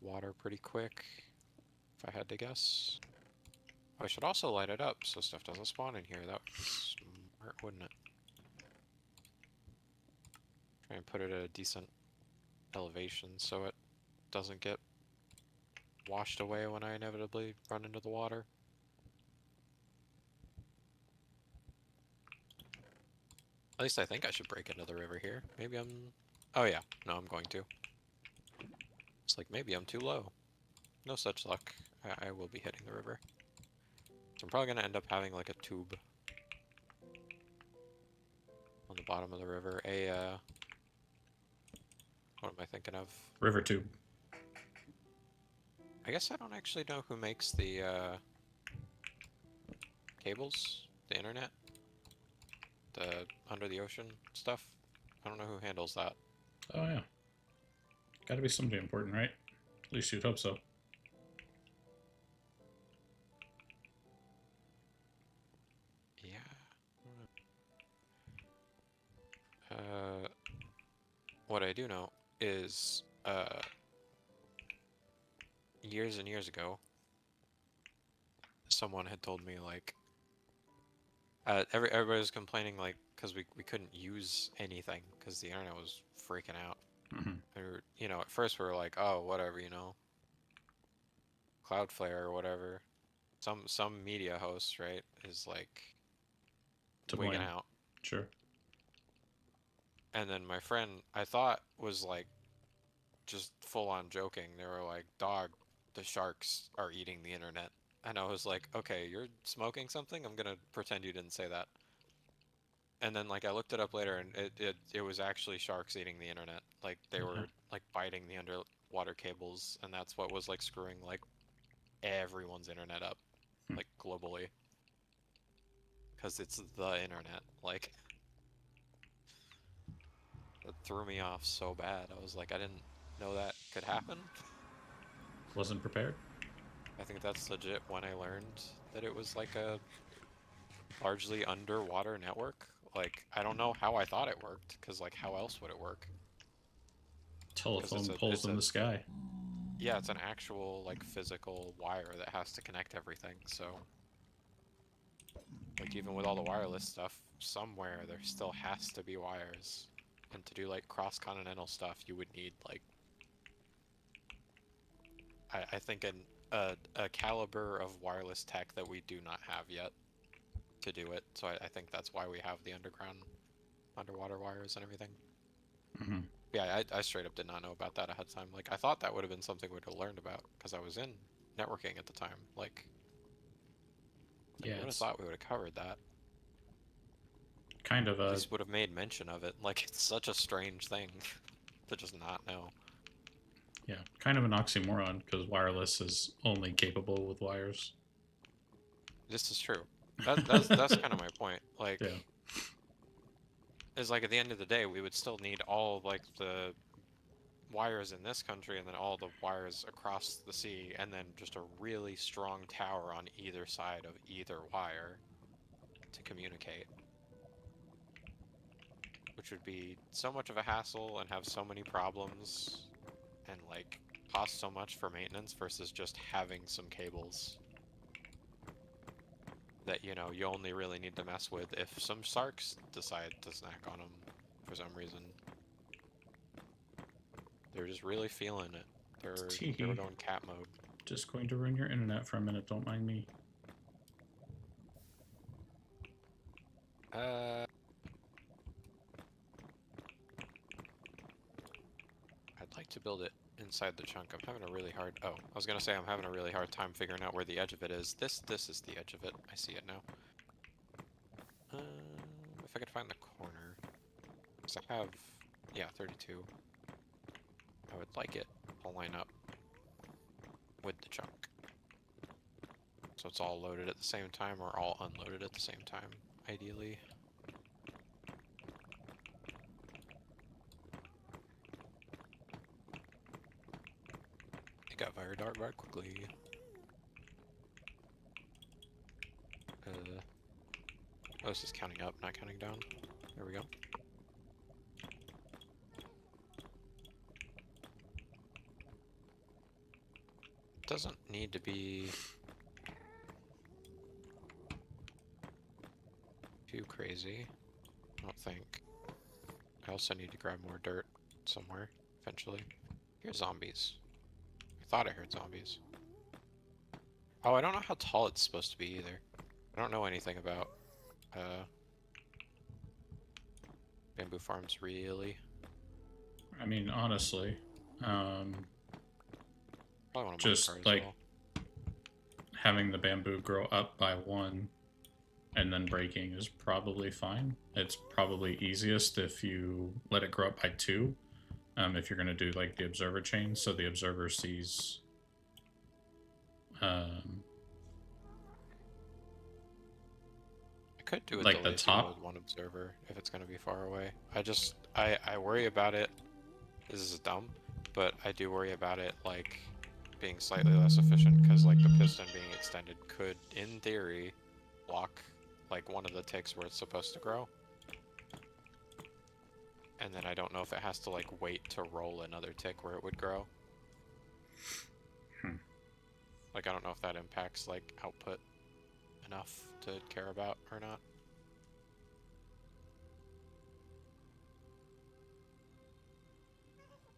water pretty quick, if I had to guess. Oh, I should also light it up so stuff doesn't spawn in here. That would be smart, wouldn't it? Try and put it at a decent elevation so it doesn't get washed away when I inevitably run into the water. At least I think I should break into the river here. Maybe I'm... Oh yeah, no, I'm going to. It's like, maybe I'm too low. No such luck. I will be hitting the river. So I'm probably going to end up having like a tube on the bottom of the river. What am I thinking of? River tube. I guess I don't actually know who makes the cables, the internet, the under the ocean stuff. I don't know who handles that. Oh, yeah. Gotta be somebody important, right? At least you'd hope so. Yeah. What I do know is, years and years ago, someone had told me, like, everybody was complaining, like, because we couldn't use anything, because the internet was freaking out. Mm-hmm. Or, you know, at first we were like, oh, whatever, you know, Cloudflare or whatever. Some media host, right, is, like, To wigging blame. out. Sure. And then my friend, I thought, was, like, just full-on joking. They were like, dog, the sharks are eating the internet. And I was like, okay, you're smoking something? I'm gonna pretend you didn't say that. And then, like, I looked it up later, and it was actually sharks eating the internet. Like, they were, like, biting the underwater cables, and that's what was, like, screwing, like, everyone's internet up, like, globally. Because it's the internet, like... It threw me off so bad. I was like, I didn't know that could happen. Wasn't prepared? I think that's legit when I learned that it was like a largely underwater network. Like, I don't know how I thought it worked, because, like, how else would it work? Telephone poles in the sky. Yeah, it's an actual, like, physical wire that has to connect everything, so... Like, even with all the wireless stuff, somewhere there still has to be wires. And to do, like, cross-continental stuff, you would need, like... I think a caliber of wireless tech that we do not have yet to do it. So I think that's why we have the underwater wires and everything. Mm-hmm. Yeah, I straight up did not know about that ahead of time. Like, I thought that would have been something we'd have learned about, because I was in networking at the time. Like, Yeah, I would have thought we would have covered that. Kind of At a... least would have made mention of it. Like, it's such a strange thing to just not know. Yeah, kind of an oxymoron, because wireless is only capable with wires. This is true. That's kind of my point. Like, Yeah. is like at the end of the day, we would still need all of, like, the wires in this country and then all the wires across the sea, and then just a really strong tower on either side of either wire to communicate. Which would be so much of a hassle and have so many problems, and, like, cost so much for maintenance versus just having some cables that, you know, you only really need to mess with if some sharks decide to snack on them for some reason. They're just really feeling it. They're Teehee. going cat mode. Just going to ruin your internet for a minute, don't mind me. I'd like to build it inside the chunk. I'm having a really hard... Oh, I was gonna say I'm having a really hard time figuring out where the edge of it is. This is the edge of it. I see it now. If I could find the corner. Because I have... Yeah, 32. I would like it to line up with the chunk. So it's all loaded at the same time or all unloaded at the same time, ideally. It got very dark very quickly. Oh, this is counting up, not counting down. There we go. Doesn't need to be too crazy, I don't think. I also need to grab more dirt somewhere, eventually. Here's zombies. I thought I heard zombies. Oh, I don't know how tall it's supposed to be either. I don't know anything about bamboo farms, really. I mean, honestly, Probably want to just car as like well. having the bamboo grow up by 1 and then breaking is probably fine. It's probably easiest if you let it grow up by 2. If you're going to do like the observer chain, so the observer sees I could do it like the the lazy top. mode 1 observer if it's going to be far away. I worry about it. This is dumb, but I do worry about it like being slightly less efficient because like the piston being extended could, in theory, block like one of the ticks where it's supposed to grow. And then I don't know if it has to like wait to roll another tick where it would grow. Like I don't know if that impacts like output enough to care about or not.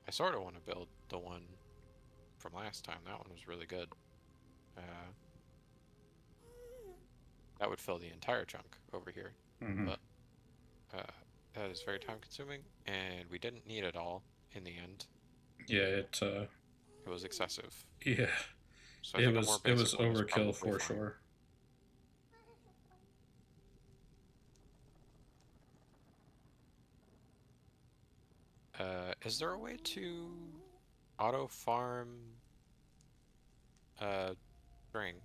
I sort of want to build the one from last time. That one was really good. That would fill the entire chunk over here. But that is very time consuming, and we didn't need it all in the end. Yeah, it was excessive. Yeah, So I think a more it was basic one is overkill probably for fine. sure. Is there a way to auto farm string?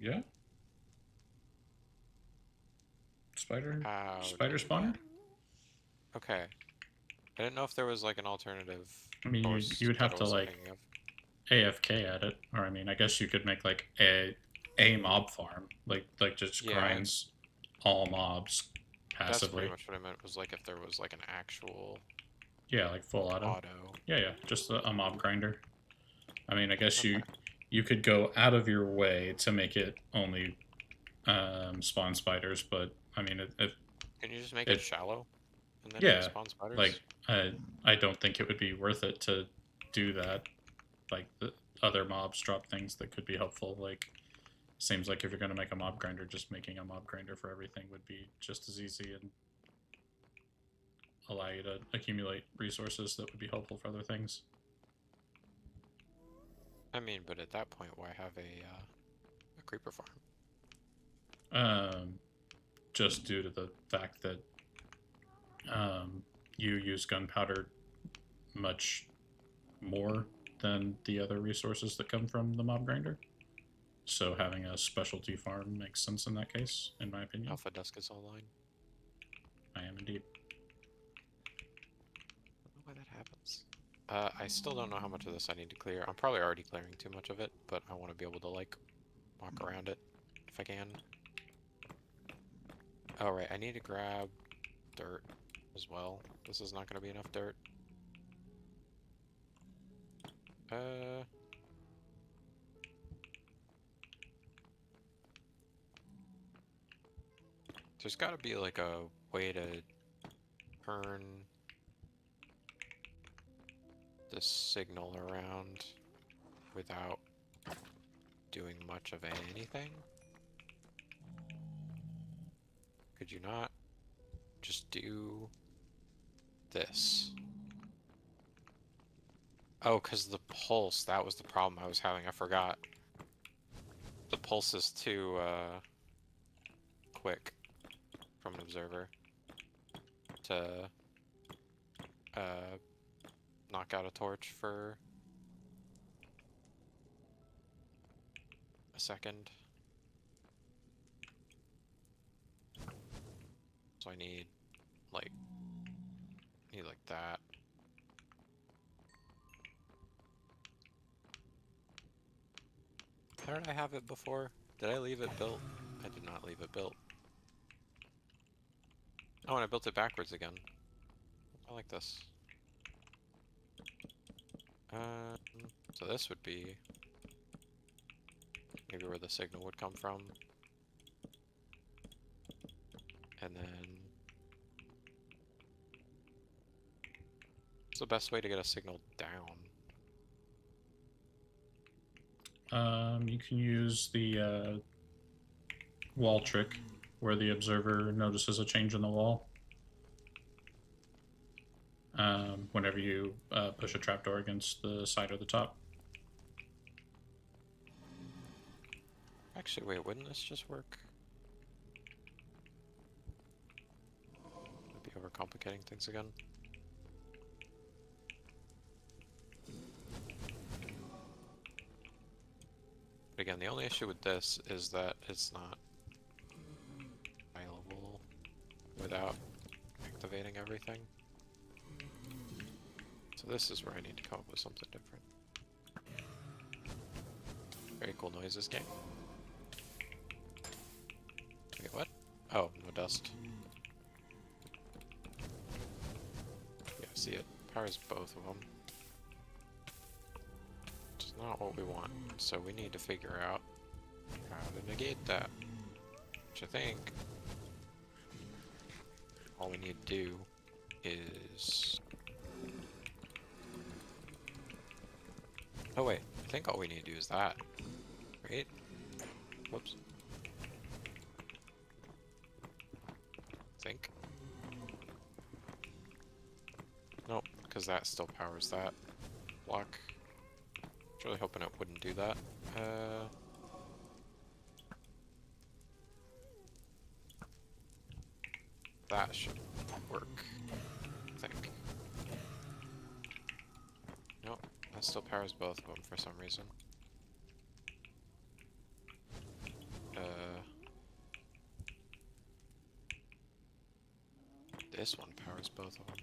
Yeah. Spider How do spider you do spawner? that? Okay. I didn't know if there was like an alternative I mean, course you would that have I to wasn't like thinking of. AFK at it, or I mean, I guess you could make like a mob farm, like just Yeah, grinds all mobs that's passively. pretty much what I meant, was like if there was like an actual Yeah, like full auto. Yeah, just a mob grinder. I mean, I guess Okay. you could go out of your way to make it only spawn spiders, but I mean, Can you just make it shallow and then yeah, spawn spiders? like I don't think it would be worth it to do that. Like the other mobs drop things that could be helpful. Like seems like if you're gonna make a mob grinder, just making a mob grinder for everything would be just as easy and allow you to accumulate resources that would be helpful for other things. I mean, but at that point, why have a creeper farm? Just due to the fact that you use gunpowder much more than the other resources that come from the mob grinder. So having a specialty farm makes sense in that case, in my opinion. Alpha Dusk is online. I am indeed. I don't know why that happens. I still don't know how much of this I need to clear. I'm probably already clearing too much of it, but I want to be able to like walk around it if I can. Oh right, I need to grab dirt as well. This is not going to be enough dirt. There's gotta be like a way to turn the signal around without doing much of anything. Could you not just do this? Oh, because the pulse, that was the problem I was having, I forgot. The pulse is too, quick from an observer to, knock out a torch for a second. So I need like that. How did I have it before? Did I leave it built? I did not leave it built. Oh, and I built it backwards again. I like this. So this would be maybe where the signal would come from. And then what's the best way to get a signal down? You can use the wall trick where the observer notices a change in the wall. Whenever you push a trapdoor against the side or the top. Actually, wait, wouldn't this just work? I'd be overcomplicating things again. But again, the only issue with this is that it's not available without activating everything. So this is where I need to come up with something different. Very cool noises game. Wait, what? Oh, no dust. Yeah, see, it powers both of them. Which is not what we want. So we need to figure out how to negate that. Which I think all we need to do is... Oh wait, I think all we need to do is that. Right? Whoops. Think. Nope, because that still powers that block. I was really hoping it wouldn't do that. That should work, I think. Nope, that still powers both of them for some reason. This one powers both of them.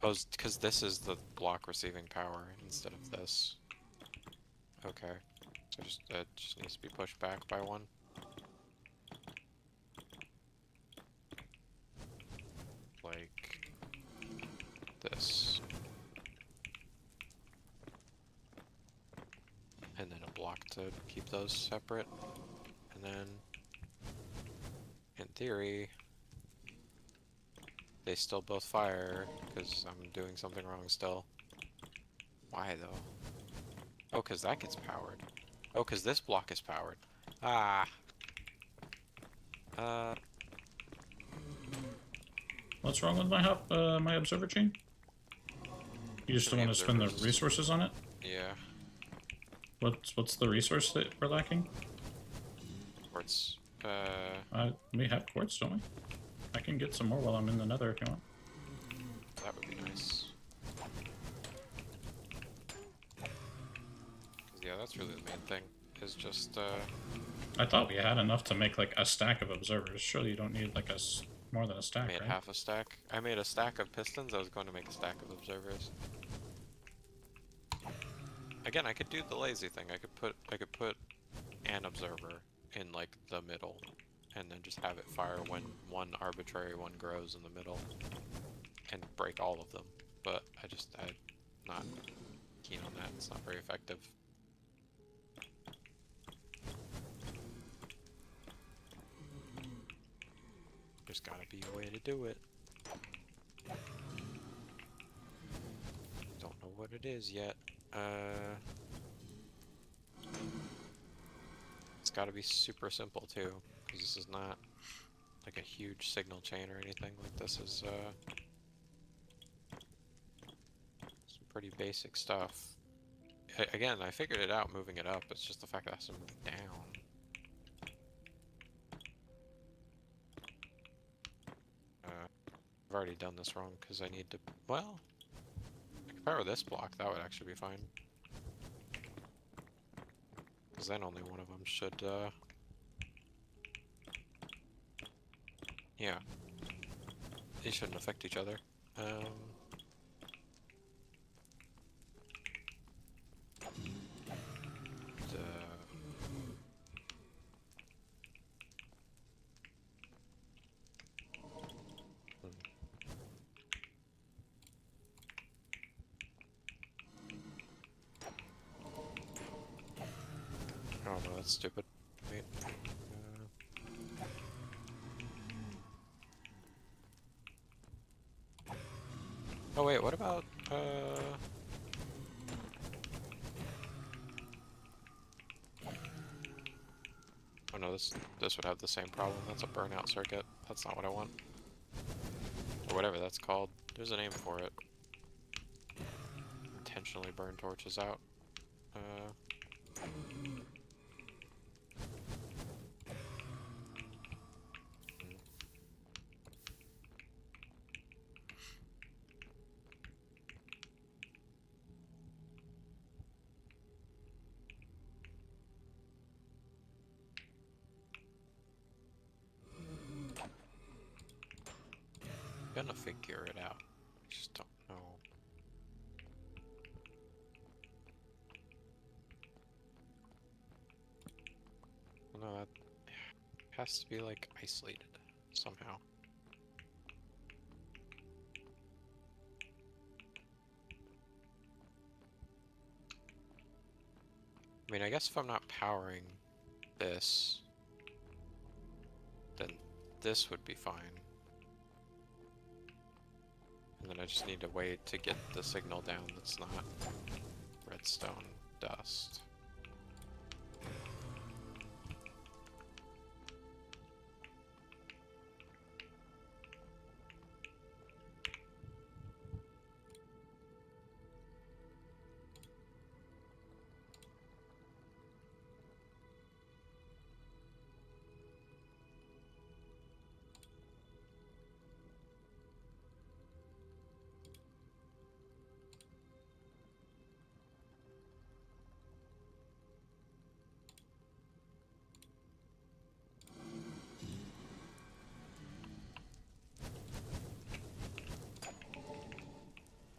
Oh, because this is the block receiving power instead of this. Okay, so it just needs to be pushed back by one. Like this. And then a block to keep those separate. And then, in theory, they still both fire, because I'm doing something wrong still. Why, though? Oh, because that gets powered. Oh, because this block is powered. Ah! What's wrong with my observer chain? You just don't want to spend the resources on it? Yeah. What's the resource that we're lacking? Quartz. We have quartz, don't we? I can get some more while I'm in the nether if you want. That would be nice. Yeah, that's really the main thing, is just, I thought we had enough to make, like, a stack of observers. Surely you don't need, like, more than a stack, made right? half a stack. I made a stack of pistons, I was going to make a stack of observers. Again, I could do the lazy thing. I could put an observer in, like, the middle, and then just have it fire when one arbitrary one grows in the middle, and break all of them. But I'm not keen on that. It's not very effective. There's gotta be a way to do it. Don't know what it is yet. It's gotta be super simple too, because this is not like a huge signal chain or anything. Like this is some pretty basic stuff. Again, I figured it out moving it up. It's just the fact that it has to move down. I've already done this wrong because I need to. Well, I could power this block. That would actually be fine. Because then only one of them should. Yeah. They shouldn't affect each other. Oh no, that's stupid. Wait. Oh wait, what about Oh no, this would have the same problem. That's a burnout circuit. That's not what I want. Or whatever that's called. There's a name for it. Intentionally burn torches out. Gonna figure it out. I just don't know. Well, no, that has to be like isolated somehow. I mean, I guess if I'm not powering this, then this would be fine. And then I just need to wait to get the signal down that's not redstone dust.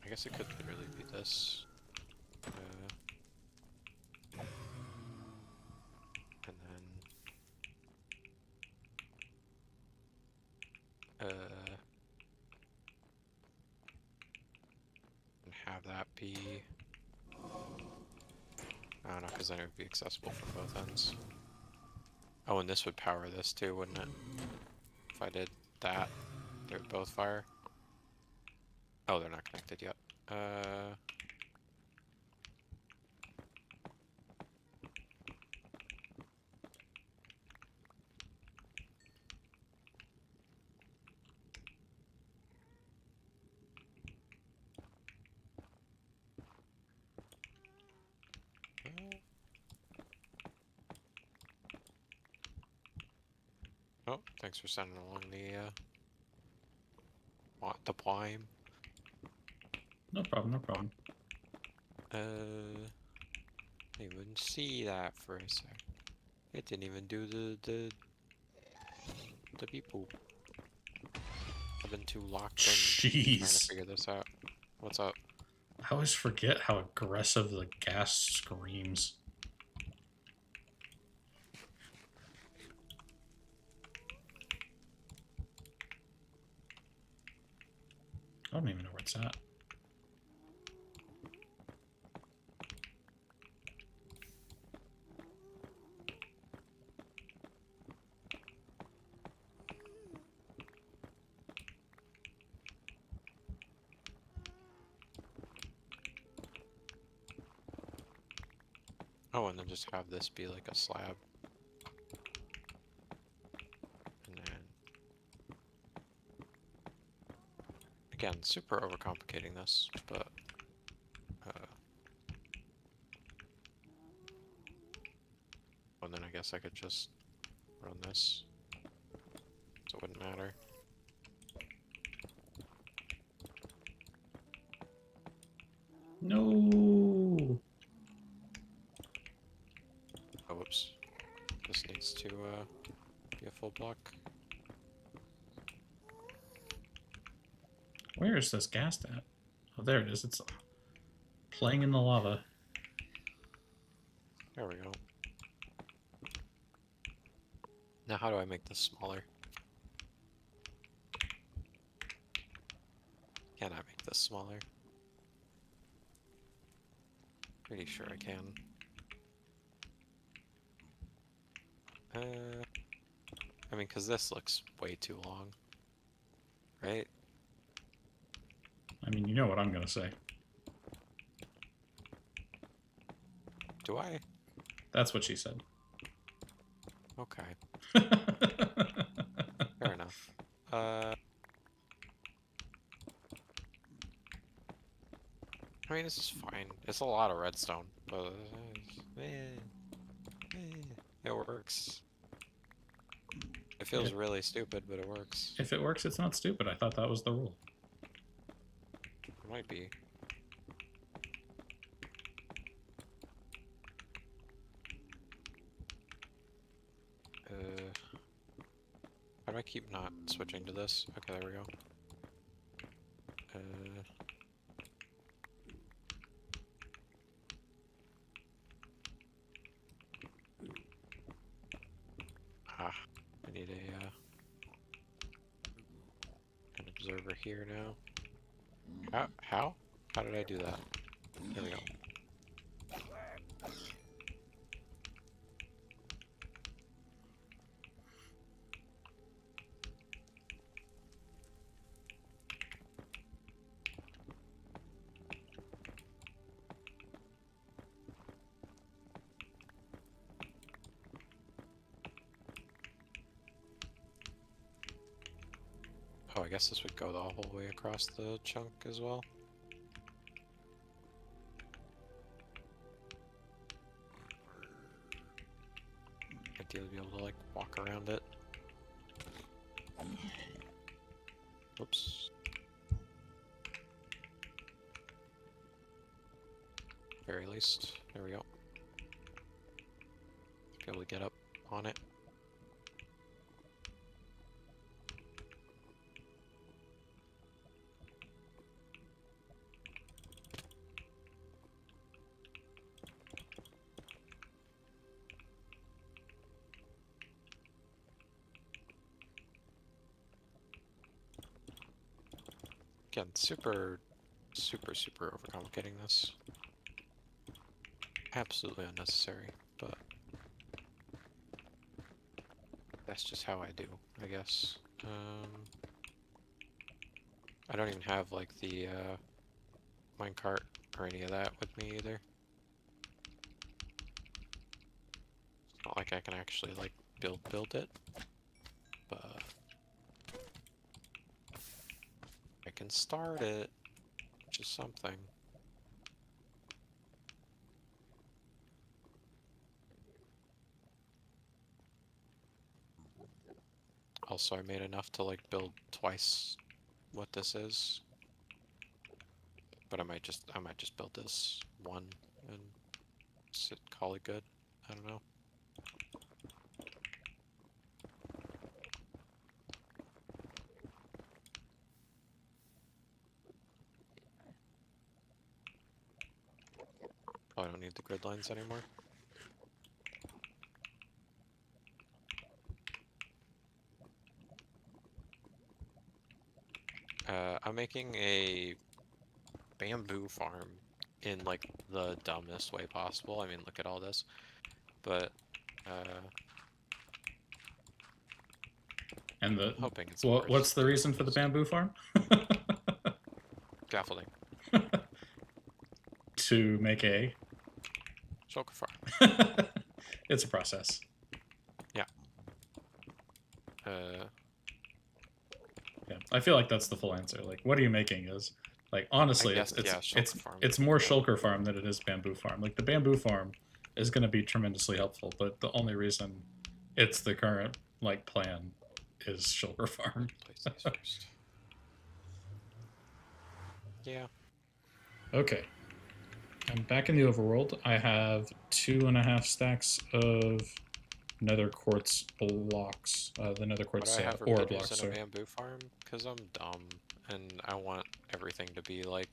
I guess it could literally be this. And then and have that be. I don't know, because then it would be accessible from both ends. Oh, and this would power this too, wouldn't it? If I did that, they would both fire. Oh, they're not connected yet. Oh, thanks for sending along the prime. No problem, no problem. I didn't even see that for a sec. It didn't even do the beep boop. I've been too locked in trying to Jeez. figure this out. What's up? I always forget how aggressive the gas screams. I don't even know where it's at. Oh, and then just have this be like a slab. And then... Again, super overcomplicating this, but... and then I guess I could just run this. So it wouldn't matter. No. Oh, whoops. This needs to be a full block. Where is this gas at? Oh, there it is. It's playing in the lava. There we go. Now how do I make this smaller? Can I make this smaller? Pretty sure I can. I mean, because this looks way too long. Right? I mean, you know what I'm gonna say. Do I? That's what she said. Okay. Fair enough. I mean, this is fine. It's a lot of redstone, but it works. It feels really stupid, but it works. If it works, it's not stupid. I thought that was the rule. It might be. How do I keep not switching to this? Okay, there we go. I need an observer here now. How? How did I do that? There we go. Oh, I guess this would go the whole way across the chunk as well. Ideally be able to, like, walk around it. Oops. Very least. There we go. Be able to get up on it. Again, super overcomplicating this. Absolutely unnecessary, but that's just how I do, I guess. I don't even have, like, the minecart or any of that with me either. It's not like I can actually, like, build it, but I can start it, which is something. Also, I made enough to, like, build twice what this is. But I might just build this one and call it good. I don't know. Probably don't need the grid lines anymore. I'm making a bamboo farm in, like, the dumbest way possible. I mean, look at all this. But, And the hoping it's what's the reason for the bamboo farm? Scaffolding. To make a Shulker farm. It's a process. Yeah. Yeah, I feel like that's the full answer. Like, what are you making? Is like honestly, I guess, it's yeah, it's Shulker farm. it's more shulker farm than it is bamboo farm. Like the bamboo farm is going to be tremendously helpful, but the only reason it's the current like plan is shulker farm. Place these first. Yeah. Okay, I'm back in the overworld. I have 2.5 stacks of nether quartz blocks. The nether What do quartz I have for ore produce blocks. in a Sorry. bamboo farm? Because I'm dumb, and I want everything to be, like,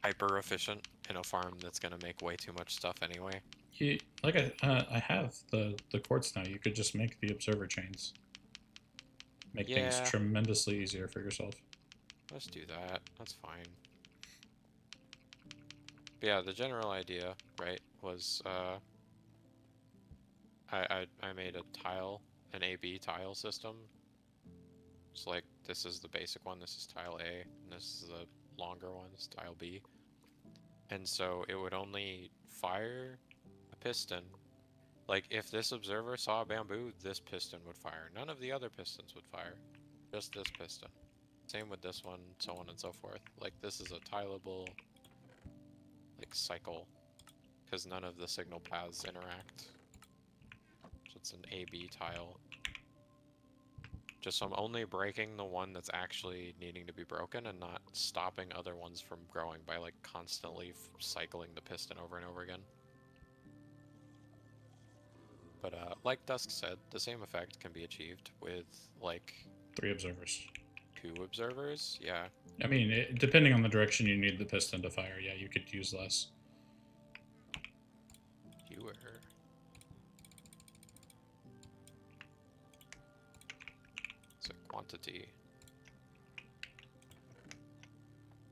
hyper efficient in a farm that's gonna make way too much stuff anyway. I have the quartz now. You could just make the observer chains. Make things Yeah, tremendously easier for yourself. let's do that. That's fine. But yeah, the general idea, right, was I made a tile, an A/B tile system. It's like this is the basic one, this is tile A, and this is the longer one, this is tile B. And so it would only fire a piston. Like if this observer saw a bamboo, this piston would fire. None of the other pistons would fire. Just this piston. Same with this one, so on and so forth. Like this is a tileable like cycle. Because none of the signal paths interact. So it's an A/B tile. Just so I'm only breaking the one that's actually needing to be broken and not stopping other ones from growing by like constantly cycling the piston over and over again. But like Dusk said, the same effect can be achieved with like 3 observers. 2 observers. Yeah. I mean, depending on the direction you need the piston to fire, yeah, you could use less. Fewer. It's a quantity.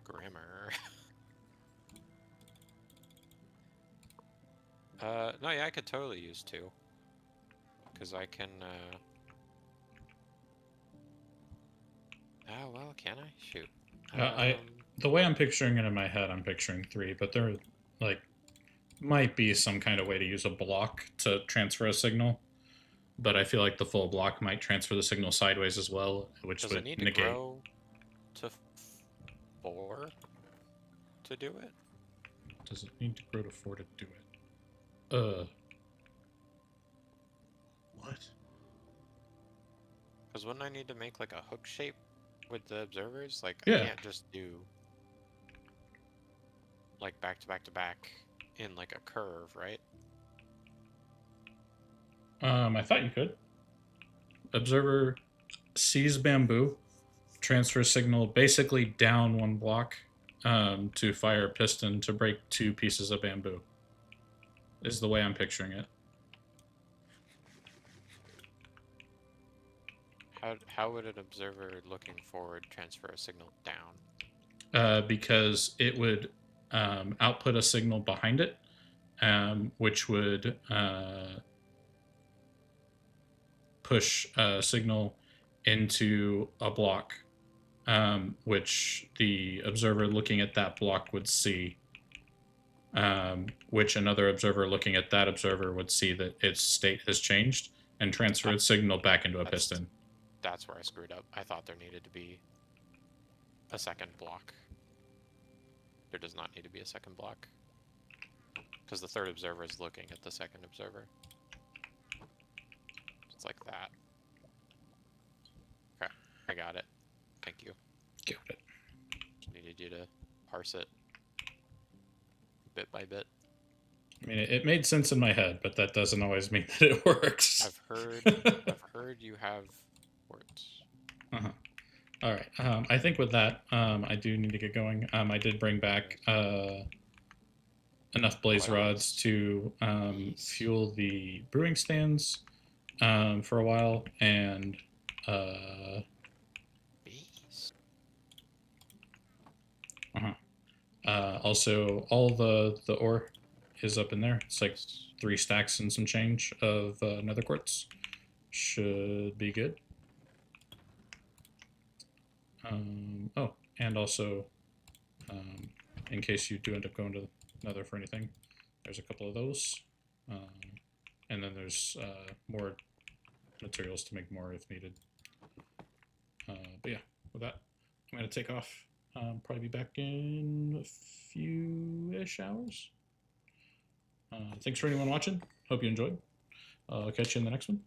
Grammar. No, yeah, I could totally use 2. Because I can, oh, well, can I? Shoot. The way I'm picturing it in my head, I'm picturing 3, but there, like, might be some kind of way to use a block to transfer a signal. But I feel like the full block might transfer the signal sideways as well, which Does would it need to negate. grow to 4 to do it? Does it need to grow to 4 to do it? What? Because wouldn't I need to make like a hook shape with the observers? Like, Yeah. I can't just do like back to back to back in like a curve, right? I thought you could. Observer sees bamboo, transfer signal basically down 1 block to fire a piston to break 2 pieces of bamboo. Is the way I'm picturing it. How would an observer looking forward transfer a signal down? Because it would output a signal behind it, which would push a signal into a block, which the observer looking at that block would see, which another observer looking at that observer would see that its state has changed and transfer its signal back into a piston. That's where I screwed up. I thought there needed to be a second block. There does not need to be a second block. Because the third observer is looking at the second observer. It's like that. Okay, I got it. Thank you. Got it. Just needed you to parse it bit by bit. I mean, it made sense in my head, but that doesn't always mean that it works. I've heard you have words. Uh-huh. All right. I think with that, I do need to get going. I did bring back enough blaze rods to fuel the brewing stands for a while, and also all the ore is up in there. It's like 3 stacks and some change of nether quartz. Should be good. Oh, and also, in case you do end up going to Nether for anything, There's a couple of those. And then there's more materials to make more if needed. But yeah, with that, I'm going to take off. Probably be back in a few-ish hours. Thanks for anyone watching. Hope you enjoyed. I'll catch you in the next one.